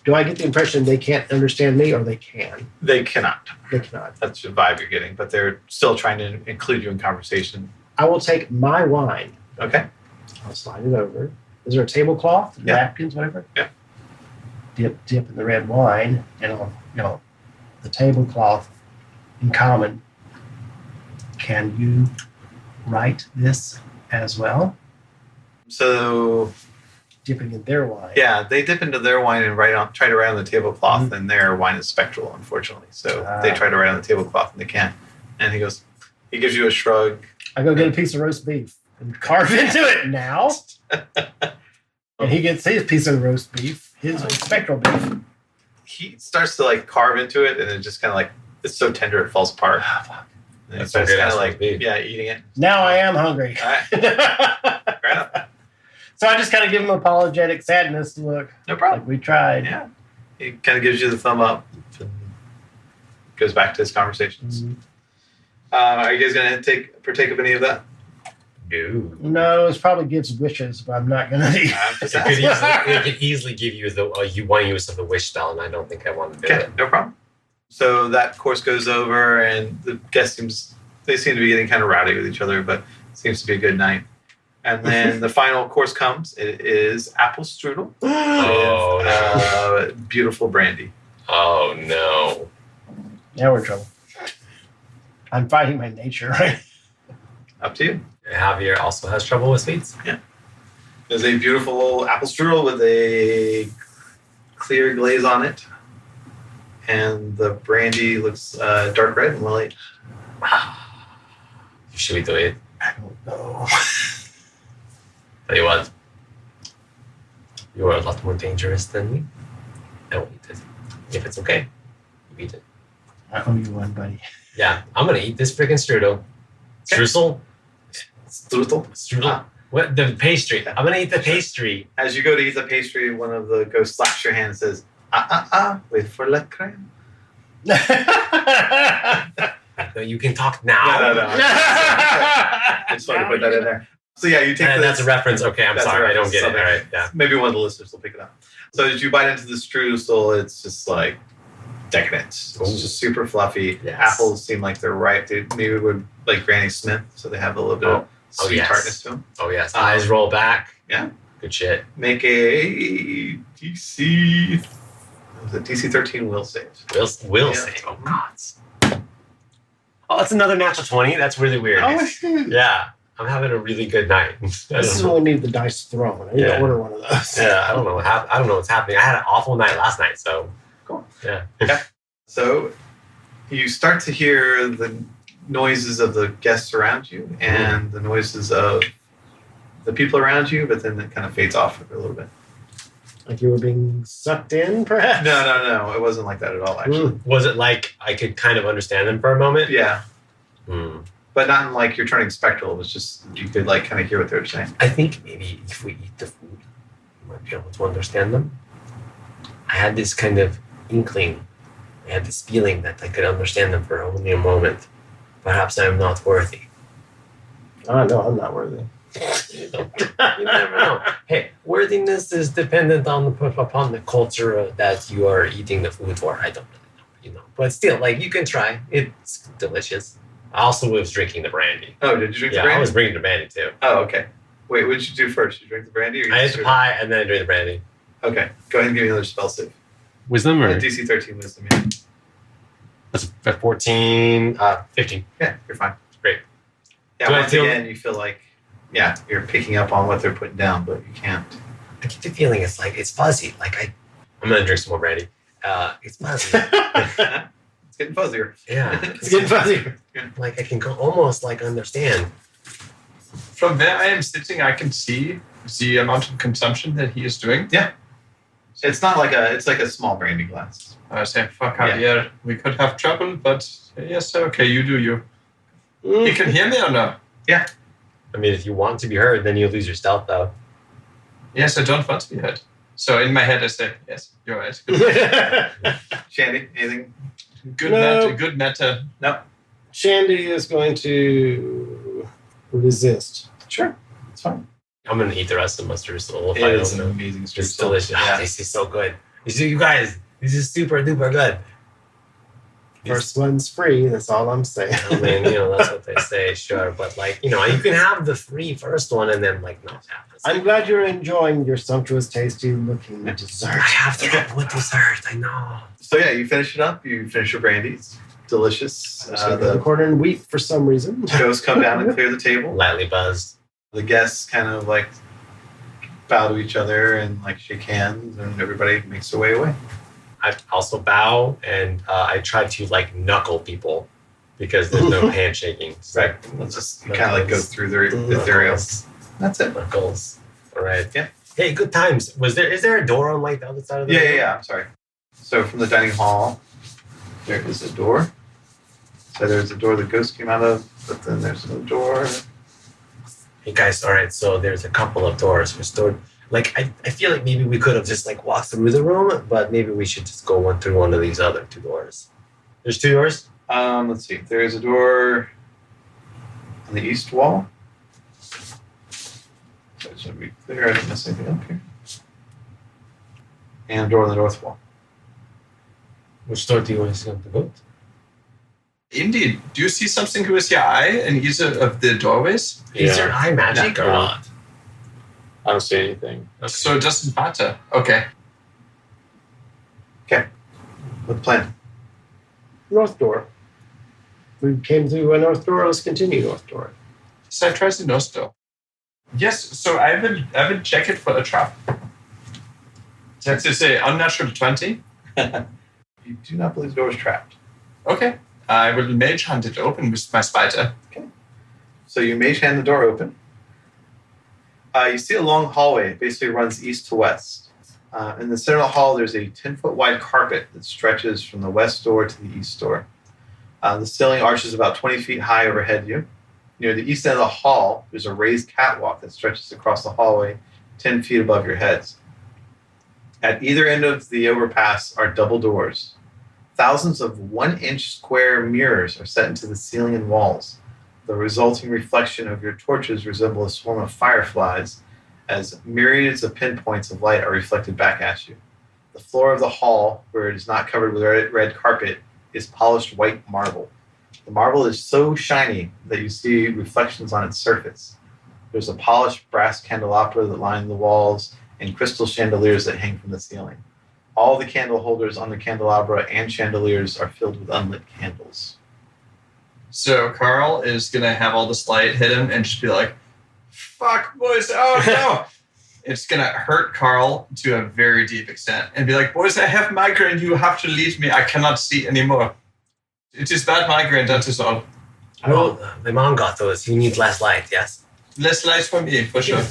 Speaker 5: Do I get the impression they can't understand me or they can?
Speaker 2: They cannot.
Speaker 5: They cannot.
Speaker 2: That's the vibe you're getting, but they're still trying to include you in conversation.
Speaker 5: I will take my wine.
Speaker 2: Okay.
Speaker 5: I'll slide it over. Is there a tablecloth,
Speaker 2: Yeah.
Speaker 5: napkins, whatever?
Speaker 2: Yeah.
Speaker 5: Dip in the red wine, and I'll, the tablecloth in common. Can you write this as well?
Speaker 2: So
Speaker 5: Dipping in their wine.
Speaker 2: yeah, they dip into their wine and try to write on the tablecloth, and their wine is spectral, unfortunately. So they try to write on the tablecloth and they can't. And he gives you a shrug.
Speaker 5: I go get a piece of roast beef and carve into it now. And he gets his piece of roast beef, his spectral beef.
Speaker 2: He starts to like carve into it, and it just kind of like it's so tender it falls apart. And he
Speaker 3: That's
Speaker 2: starts
Speaker 3: okay,
Speaker 2: kind of
Speaker 3: that's
Speaker 2: like
Speaker 3: roast beef.
Speaker 2: eating it.
Speaker 5: Now I am hungry.
Speaker 2: All right, fair enough.
Speaker 5: So I just kind of give him apologetic sadness look.
Speaker 2: No problem.
Speaker 5: Like we tried.
Speaker 2: Yeah, he kind of gives you the thumb up and goes back to his conversations.
Speaker 5: Mhm.
Speaker 2: Are you guys going to partake of any of that?
Speaker 5: No, it probably gives wishes, but I'm not gonna.
Speaker 3: It could easily give you the one use of the wish spell, and I don't think I want to do
Speaker 2: Okay,
Speaker 3: it.
Speaker 2: no problem. So that course goes over, and the guests seem to be getting kind of rowdy with each other, but it seems to be a good night. And then the final course comes. It is apple strudel with beautiful brandy.
Speaker 3: Oh no!
Speaker 5: Now we're in trouble. I'm fighting my nature, right?
Speaker 2: Up to you.
Speaker 3: Javier also has trouble with sweets.
Speaker 2: There's a beautiful apple strudel with a clear glaze on it. And the brandy looks dark red and well aged.
Speaker 3: Should we do it?
Speaker 5: I don't know.
Speaker 3: Tell you what. You are a lot more dangerous than me. I will eat it. If it's okay, you eat it.
Speaker 5: I owe you one, buddy.
Speaker 3: Yeah, I'm gonna eat this freaking strudel. Streusel? Strudel?
Speaker 2: Ah.
Speaker 3: What? The pastry. I'm gonna eat the pastry.
Speaker 2: As you go to eat the pastry, one of the ghosts slaps your hand and says, wait for la creme.
Speaker 3: No, you can talk now.
Speaker 2: No. I just wanted to put that in there. So yeah, you take
Speaker 3: That's a reference. Okay, I'm
Speaker 2: That's a
Speaker 3: sorry. I don't
Speaker 2: reference.
Speaker 3: get it.
Speaker 2: Something.
Speaker 3: All right, yeah.
Speaker 2: Maybe one of the listeners will pick it up. So as you bite into the streusel, it's just like decadent. It's
Speaker 3: Ooh.
Speaker 2: just super fluffy.
Speaker 3: Yes.
Speaker 2: Apples seem like they're ripe. They maybe would like Granny Smith, so they have a little bit of sweet
Speaker 3: yes.
Speaker 2: tartness to them.
Speaker 3: Oh yes. Eyes roll back.
Speaker 2: Yeah.
Speaker 3: Good shit.
Speaker 2: Make a DC. Was it DC 13 will save?
Speaker 3: Will
Speaker 2: Yeah.
Speaker 3: save. Oh god. Oh, that's another natural 20. That's really weird.
Speaker 5: Oh, shit.
Speaker 3: Yeah. I'm having a really good night.
Speaker 5: This is when we need the dice thrown. I need to order one of those.
Speaker 3: Yeah, I don't know I don't know what's happening. I had an awful night last night, so
Speaker 2: Cool.
Speaker 3: Yeah.
Speaker 2: So you start to hear the noises of the guests around you and the noises of the people around you, but then it kind of fades off for a little bit.
Speaker 5: Like you were being sucked in, perhaps?
Speaker 2: No. It wasn't like that at all, actually.
Speaker 3: Was it like I could kind of understand them for a moment?
Speaker 2: Yeah.
Speaker 3: Hmm.
Speaker 2: But not in like you're turning spectral. It was just you could like kind of hear what they were saying.
Speaker 3: I think maybe if we eat the food, we might be able to understand them. I had this kind of inkling. I had this feeling that I could understand them for only a moment. Perhaps I am not worthy.
Speaker 5: Oh, no, I'm not worthy.
Speaker 3: You never know. Hey, worthiness is dependent upon the culture that you are eating the food for. I don't really know, But still, like, you can try. It's delicious. I also was drinking the brandy.
Speaker 2: Oh, did you drink the
Speaker 3: Yeah,
Speaker 2: brandy?
Speaker 3: I was bringing the brandy too.
Speaker 2: Oh, okay. Wait, what did you do first? You drink the brandy? Or you
Speaker 3: I ate
Speaker 2: just
Speaker 3: the
Speaker 2: drink-
Speaker 3: pie and then I drank the brandy.
Speaker 2: Okay, go ahead and give me another spell save.
Speaker 8: Wisdom or?
Speaker 2: DC 13 wisdom, yeah.
Speaker 3: That's a 14, 15.
Speaker 2: Yeah, you're fine.
Speaker 3: Great.
Speaker 2: Yeah,
Speaker 3: Do I
Speaker 2: once
Speaker 3: feel-
Speaker 2: again, you feel like, yeah, you're picking up on what they're putting down, but you can't.
Speaker 3: I get the feeling it's like, it's fuzzy. Like, I'm going to drink some more brandy. It's fuzzy.
Speaker 2: It's getting fuzzier.
Speaker 3: Yeah.
Speaker 5: It's getting fuzzier.
Speaker 3: Like, I can almost, like, understand.
Speaker 7: From where I am sitting, I can see the amount of consumption that he is doing.
Speaker 2: It's not like it's like a small brandy glass.
Speaker 7: I say, fuck Javier, we could have trouble, but yes, okay, you do you. He can hear me or no?
Speaker 3: I mean, if you want to be heard, then you lose your stealth, though.
Speaker 7: Yes, I don't want to be heard. So in my head, I say, yes, you're right. Good,
Speaker 2: Shandy, anything?
Speaker 5: No.
Speaker 7: good matter.
Speaker 2: No.
Speaker 5: Shandy is going to resist.
Speaker 2: Sure, it's fine.
Speaker 3: I'm going to eat the rest of the mustard. So
Speaker 2: It is an amazing street.
Speaker 3: It's delicious.
Speaker 2: Yeah.
Speaker 3: This is so good. You guys, this is super duper good.
Speaker 5: First one's free, that's all I'm saying.
Speaker 3: I mean, that's what they say, sure. But, like, you can have the free first one and then, like, not have this.
Speaker 5: I'm glad you're enjoying your sumptuous, tasty looking dessert.
Speaker 3: I have to have one dessert, I know.
Speaker 2: So yeah, you finish it up. You finish your brandy. It's delicious.
Speaker 5: I'm just gonna go to the corner and weep for some reason.
Speaker 2: Ghosts come down and clear the table.
Speaker 3: Lightly buzzed.
Speaker 2: The guests kind of like bow to each other and like shake hands, and everybody makes their way away.
Speaker 3: I also bow and I try to, like, knuckle people because there's no handshaking. It's
Speaker 2: Right.
Speaker 3: like,
Speaker 2: Let's just kind of like go through their ethereal. That's it.
Speaker 3: Knuckles. All right.
Speaker 2: Yeah.
Speaker 3: Hey, good times. Is there a door on, like, the other side of the room?
Speaker 2: Yeah. I'm sorry. So from the dining hall, there is a door. So there's a door the ghost came out of, but then there's no door.
Speaker 3: Hey guys, all right, so there's a couple of doors restored. Like, I feel like maybe we could have just, like, walked through the room, but maybe we should just go through one of these other two doors. There's two doors?
Speaker 2: Let's see. There is a door on the east wall. So I just want to be clear I didn't mess anything up here. And a door on the north wall.
Speaker 3: Which door do you want to see on the boat?
Speaker 6: Indeed. Do you see something with your eye in either of the doorways?
Speaker 3: Is your eye magic or
Speaker 4: No.
Speaker 3: not?
Speaker 4: I don't see anything.
Speaker 6: So it doesn't matter. Okay.
Speaker 2: What's the plan?
Speaker 5: North door. We came through a north door. Let's continue north door.
Speaker 6: So I try the north door. Yes, so I will check it for a trap. That is a unnatural 20.
Speaker 2: You do not believe the door is trapped.
Speaker 6: Okay. I will mage hand it open with my spider.
Speaker 2: So you mage hand the door open. You see a long hallway. It basically runs east to west. In the center of the hall, there's a 10-foot wide carpet that stretches from the west door to the east door. The ceiling arches about 20 feet high overhead you. Near the east end of the hall, there's a raised catwalk that stretches across the hallway 10 feet above your heads. At either end of the overpass are double doors. Thousands of 1-inch square mirrors are set into the ceiling and walls. The resulting reflection of your torches resemble a swarm of fireflies as myriads of pinpoints of light are reflected back at you. The floor of the hall, where it is not covered with red carpet, is polished white marble. The marble is so shiny that you see reflections on its surface. There's a polished brass candelabra that line the walls and crystal chandeliers that hang from the ceiling. All the candle holders on the candelabra and chandeliers are filled with unlit candles.
Speaker 6: So Carl is going to have all this light hit him and just be like, fuck, boys, oh no. It's going to hurt Carl to a very deep extent and be like, boys, I have migraine. You have to leave me. I cannot see anymore. It is bad migraine, that is all.
Speaker 3: Well, my mom got those. You need less light, yes?
Speaker 6: Less light for me, for sure.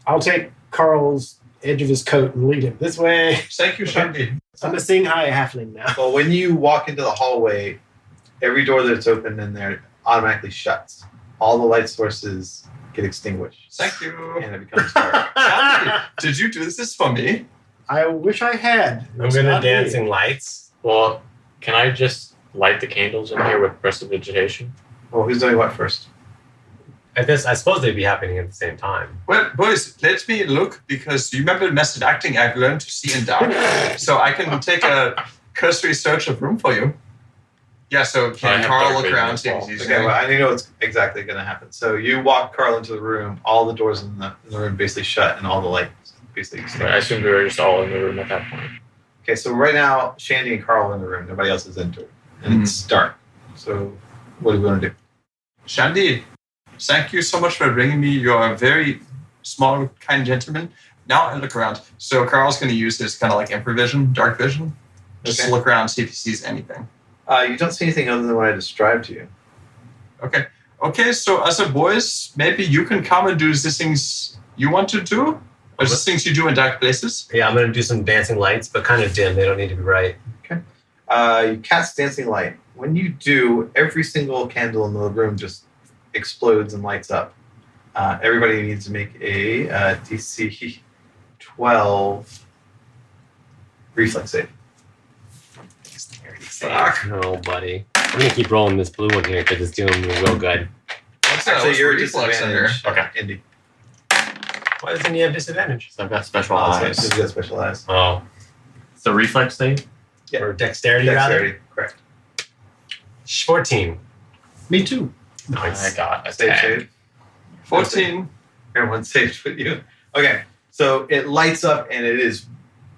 Speaker 5: I'll take Carl's edge of his coat and lead him this way.
Speaker 6: Thank you, Shandy.
Speaker 5: I'm a seeing eye halfling now.
Speaker 2: Well, when you walk into the hallway, every door that's open in there automatically shuts. All the light sources get extinguished.
Speaker 6: Thank you.
Speaker 2: And it becomes dark.
Speaker 6: Shandy, did you do this for me?
Speaker 5: I wish I had.
Speaker 3: I'm going to dancing lights.
Speaker 4: Well, can I just light the candles in here with prestidigitation?
Speaker 2: Well, who's doing what first?
Speaker 3: I suppose they'd be happening at the same time.
Speaker 6: Well, boys, let me look, because you remember method acting, I've learned to see in dark. So I can take a cursory search of room for you. Yeah, so
Speaker 4: I
Speaker 6: can
Speaker 4: have
Speaker 6: Carl
Speaker 4: dark
Speaker 6: look
Speaker 4: vision
Speaker 6: around,
Speaker 4: as
Speaker 6: see if
Speaker 4: well.
Speaker 6: he's
Speaker 2: Okay, well, I need to know what's exactly going to happen. So you walk Carl into the room, all the doors in the room basically shut, and all the lights basically
Speaker 4: I
Speaker 2: extinguished.
Speaker 4: assume we were just all in the room at that point.
Speaker 2: Okay, so right now, Shandy and Carl are in the room. Nobody else is into it. And it's dark. So what do we want to do?
Speaker 6: Shandy, thank you so much for bringing me. You're a very small, kind gentleman. Now I look around. So Carl's going to use his kind of like improvision, dark vision, just
Speaker 2: Okay.
Speaker 6: to look around and see if he sees anything.
Speaker 2: You don't see anything other than what I described to you.
Speaker 6: Okay. Okay, so as a boys, maybe you can come and do the things you want to do? Or the things you do in dark places?
Speaker 3: Yeah, I'm going to do some dancing lights, but kind of dim. They don't need to be bright.
Speaker 2: You cast Dancing Light. When you do, every single candle in the room just explodes and lights up. Everybody needs to make a DC 12 reflex save.
Speaker 6: Fuck.
Speaker 3: No, buddy. I'm going to keep rolling this blue one here because it's doing me real good.
Speaker 6: What's that?
Speaker 2: Actually,
Speaker 6: What's
Speaker 2: you're a
Speaker 6: reflex
Speaker 2: disadvantage.
Speaker 4: Okay.
Speaker 2: Indy.
Speaker 3: Why doesn't he have disadvantage?
Speaker 4: So I've got special
Speaker 2: So
Speaker 4: eyes.
Speaker 2: you got special eyes.
Speaker 3: Oh,
Speaker 4: It's a reflex save?
Speaker 2: Yeah.
Speaker 3: or dexterity, rather?
Speaker 2: Dexterity, correct.
Speaker 3: 14.
Speaker 5: Me too.
Speaker 4: I got a
Speaker 2: Save,
Speaker 4: 10.
Speaker 2: save.
Speaker 6: 14.
Speaker 2: Everyone saved with you. Okay, so it lights up and it is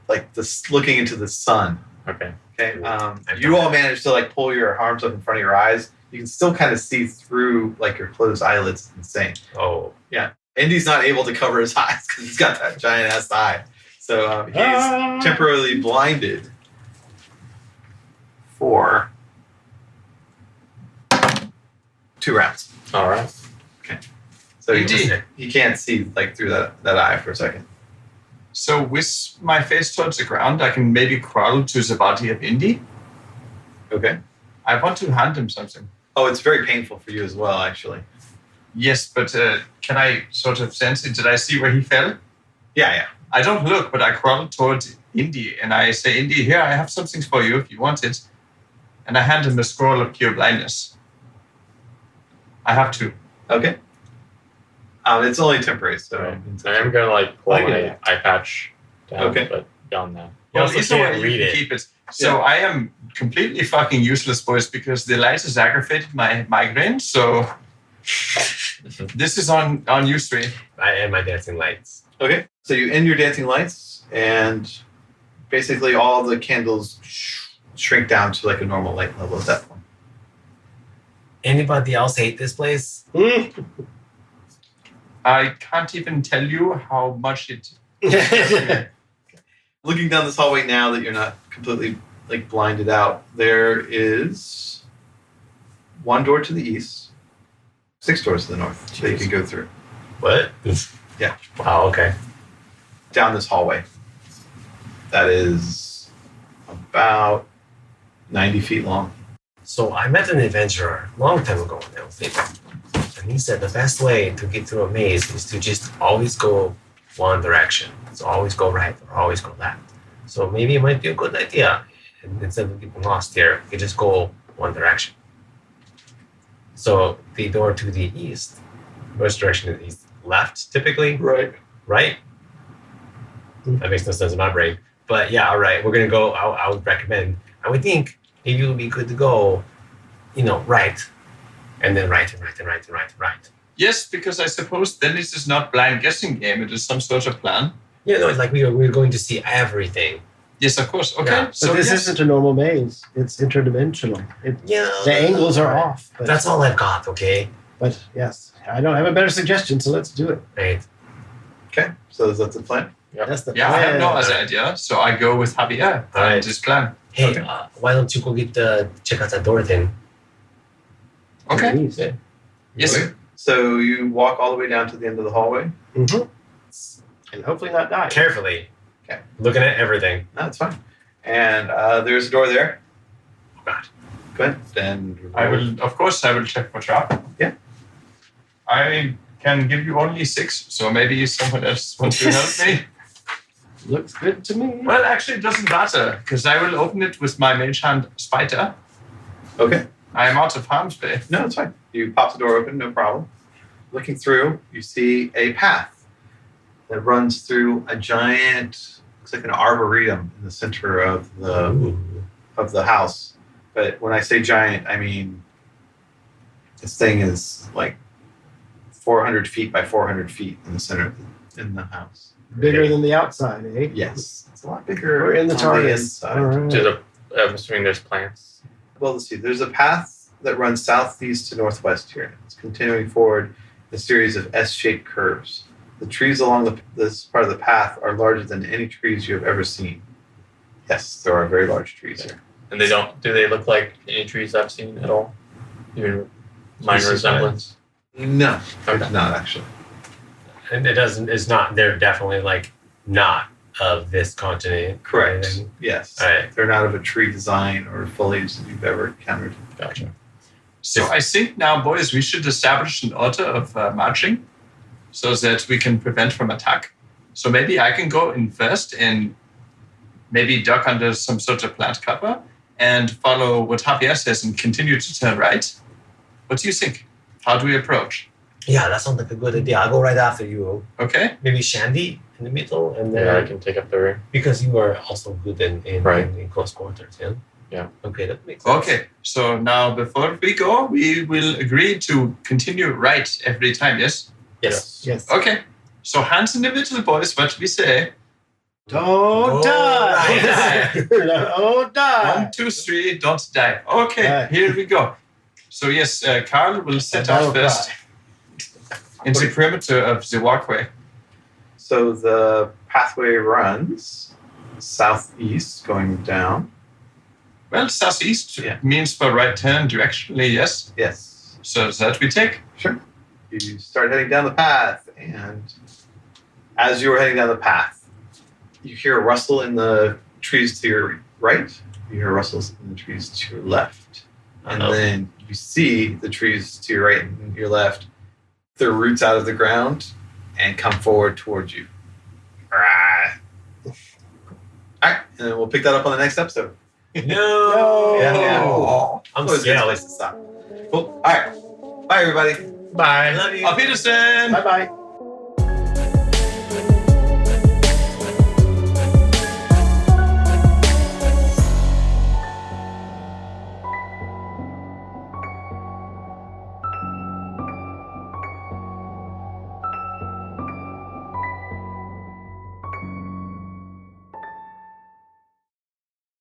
Speaker 2: like this looking into the sun.
Speaker 4: Okay.
Speaker 2: Okay, you all managed to like pull your arms up in front of your eyes. You can still kind of see through like your closed eyelids. It's insane.
Speaker 3: Oh.
Speaker 2: Indy's not able to cover his eyes because he's got that giant ass eye. So he's temporarily blinded for 2 rounds.
Speaker 4: All right.
Speaker 2: So
Speaker 6: Indeed.
Speaker 2: he can't see like through that eye for a second.
Speaker 6: So with my face towards the ground, I can maybe crawl to the body of Indy.
Speaker 2: Okay.
Speaker 6: I want to hand him something.
Speaker 2: Oh, it's very painful for you as well, actually.
Speaker 6: Yes, but can I sort of sense it? Did I see where he fell?
Speaker 2: Yeah.
Speaker 6: I don't look, but I crawl towards Indy and I say, Indy, here, I have something for you if you want it. And I hand him a scroll of cure blindness. I have 2.
Speaker 2: Okay. It's only temporary, so
Speaker 4: Right. I am gonna like pull
Speaker 5: I get
Speaker 4: my
Speaker 5: it.
Speaker 4: eye patch down,
Speaker 2: Okay.
Speaker 4: but beyond that.
Speaker 3: You also
Speaker 7: either
Speaker 3: can't
Speaker 7: way,
Speaker 3: read
Speaker 7: you
Speaker 3: it.
Speaker 7: can keep it. So I am completely fucking useless, boys, because the light has aggravated my migraine. So this is on you three.
Speaker 3: I and my dancing lights.
Speaker 2: Okay. So you end your dancing lights, and basically all the candles shrink down to like a normal light level at that point.
Speaker 3: Anybody else hate this place?
Speaker 7: I can't even tell you how much it.
Speaker 2: Looking down this hallway now that you're not completely like blinded out, there is one door to the east, 6 doors to the north that you can go through
Speaker 3: What?
Speaker 2: Yeah.
Speaker 3: Wow. Okay.
Speaker 2: down this hallway. That is about 90 feet long.
Speaker 3: So I met an adventurer a long time ago in Elfin, and he said the best way to get through a maze is to just always go one direction. So always go right or always go left. So maybe it might be a good idea. And instead of getting lost here, you just go one direction. So the door to the east, which direction is east? Left, typically?
Speaker 2: Right.
Speaker 3: Right? That makes no sense in my brain. But yeah, all right, we're going to go. I would recommend, I would think maybe it would be good to go, right. And then right and right and right and right and right.
Speaker 7: Yes, because I suppose then it is not blind guessing game. It is some sort of plan.
Speaker 3: Yeah, no, it's like we're going to see everything.
Speaker 7: Yes, of course. Okay.
Speaker 3: Yeah,
Speaker 5: But
Speaker 7: So
Speaker 5: this
Speaker 7: yes.
Speaker 5: isn't a normal maze. It's interdimensional.
Speaker 3: Yeah.
Speaker 5: The angles are off. But,
Speaker 3: That's all I've got, okay?
Speaker 5: But yes, I don't have a better suggestion, so let's do it.
Speaker 3: Right.
Speaker 2: Okay. So is that the plan?
Speaker 5: That's the
Speaker 7: Yeah, I have no
Speaker 5: plan.
Speaker 7: other idea. So I go with Javier
Speaker 3: Alright.
Speaker 7: and his plan.
Speaker 3: Hey,
Speaker 2: Okay.
Speaker 3: why don't you go check out that door then?
Speaker 7: Okay.
Speaker 5: Please.
Speaker 3: Yeah.
Speaker 7: Yes.
Speaker 2: Okay. So you walk all the way down to the end of the hallway.
Speaker 5: Mhm. And hopefully not die.
Speaker 3: Carefully.
Speaker 2: Okay.
Speaker 3: Looking at everything.
Speaker 2: No, that's fine. And there's a door there.
Speaker 3: Oh, God.
Speaker 2: Go ahead. And
Speaker 7: I will, of course, I will check for trap.
Speaker 2: Yeah.
Speaker 7: I can give you only 6, so maybe someone else wants to help me.
Speaker 5: Looks good to me.
Speaker 7: Well, actually, it doesn't matter because I will open it with my mage hand spider.
Speaker 2: Okay.
Speaker 7: I am out of harm's way.
Speaker 2: No, it's fine. You pop the door open, no problem. Looking through, you see a path that runs through a giant, looks like an arboretum in the center of the house. But when I say giant, I mean this thing is like 400 feet by 400 feet in the center in the house.
Speaker 5: Bigger than the outside, eh?
Speaker 2: Yes, it's a lot bigger.
Speaker 5: We're in the
Speaker 2: on
Speaker 5: target.
Speaker 2: inside.
Speaker 5: All right.
Speaker 4: I'm assuming there's plants.
Speaker 2: Well, let's see. There's a path that runs southeast to northwest here. It's continuing forward a series of S-shaped curves. The trees along this part of the path are larger than any trees you have ever seen. Yes, there are very large trees here.
Speaker 4: And do they look like any trees I've seen at all? Even minor
Speaker 3: Species
Speaker 4: resemblance?
Speaker 2: No,
Speaker 4: Okay.
Speaker 2: not actually.
Speaker 3: And it's not, they're definitely like not of this continent. or
Speaker 2: Correct.
Speaker 3: anything.
Speaker 2: Yes.
Speaker 3: All right.
Speaker 2: They're not of a tree design or foliage that you've ever encountered.
Speaker 4: Gotcha.
Speaker 7: So I think now, boys, we should establish an order of marching so that we can prevent from attack. So maybe I can go in first and maybe duck under some sort of plant cover and follow what Javier says and continue to turn right. What do you think? How do we approach?
Speaker 3: Yeah, that sounds like a good idea. I'll go right after you.
Speaker 7: Okay?
Speaker 3: Maybe Shandy in the middle, and then
Speaker 4: Yeah, I can take up the rear.
Speaker 3: because you are also good in
Speaker 4: Right.
Speaker 3: in close quarters, yeah.
Speaker 4: Yeah.
Speaker 3: Okay, that makes sense.
Speaker 7: Okay. So now before we go, we will agree to continue right every time, yes?
Speaker 3: Yes.
Speaker 5: Yes.
Speaker 7: Okay. So hands in the middle, boys, what we say.
Speaker 5: Don't
Speaker 3: Oh,
Speaker 5: die. Don't die.
Speaker 7: 1, 2, 3, don't die. Okay,
Speaker 5: Right.
Speaker 7: here we go. So yes, Carl will set
Speaker 5: That'll
Speaker 7: out first in the perimeter of the walkway.
Speaker 2: So the pathway runs southeast, going down.
Speaker 7: Well, southeast
Speaker 2: Yeah.
Speaker 7: means for right turn directionally, yes.
Speaker 2: Yes.
Speaker 7: So that we take.
Speaker 2: Sure. You start heading down the path, and as you are heading down the path, you hear a rustle in the trees to your right. You hear rustles in the trees to your left. And
Speaker 3: Uh-oh.
Speaker 2: then you see the trees to your right and your left, their roots out of the ground and come forward towards you. All right. And then we'll pick that up on the next episode.
Speaker 3: No.
Speaker 2: Yeah.
Speaker 7: Oh.
Speaker 3: I'm
Speaker 2: Always a good
Speaker 3: scared.
Speaker 2: place to stop. Cool. All right. Bye, everybody. Bye.
Speaker 3: Love you.
Speaker 6: Auf Wiedersehen.
Speaker 5: Bye bye.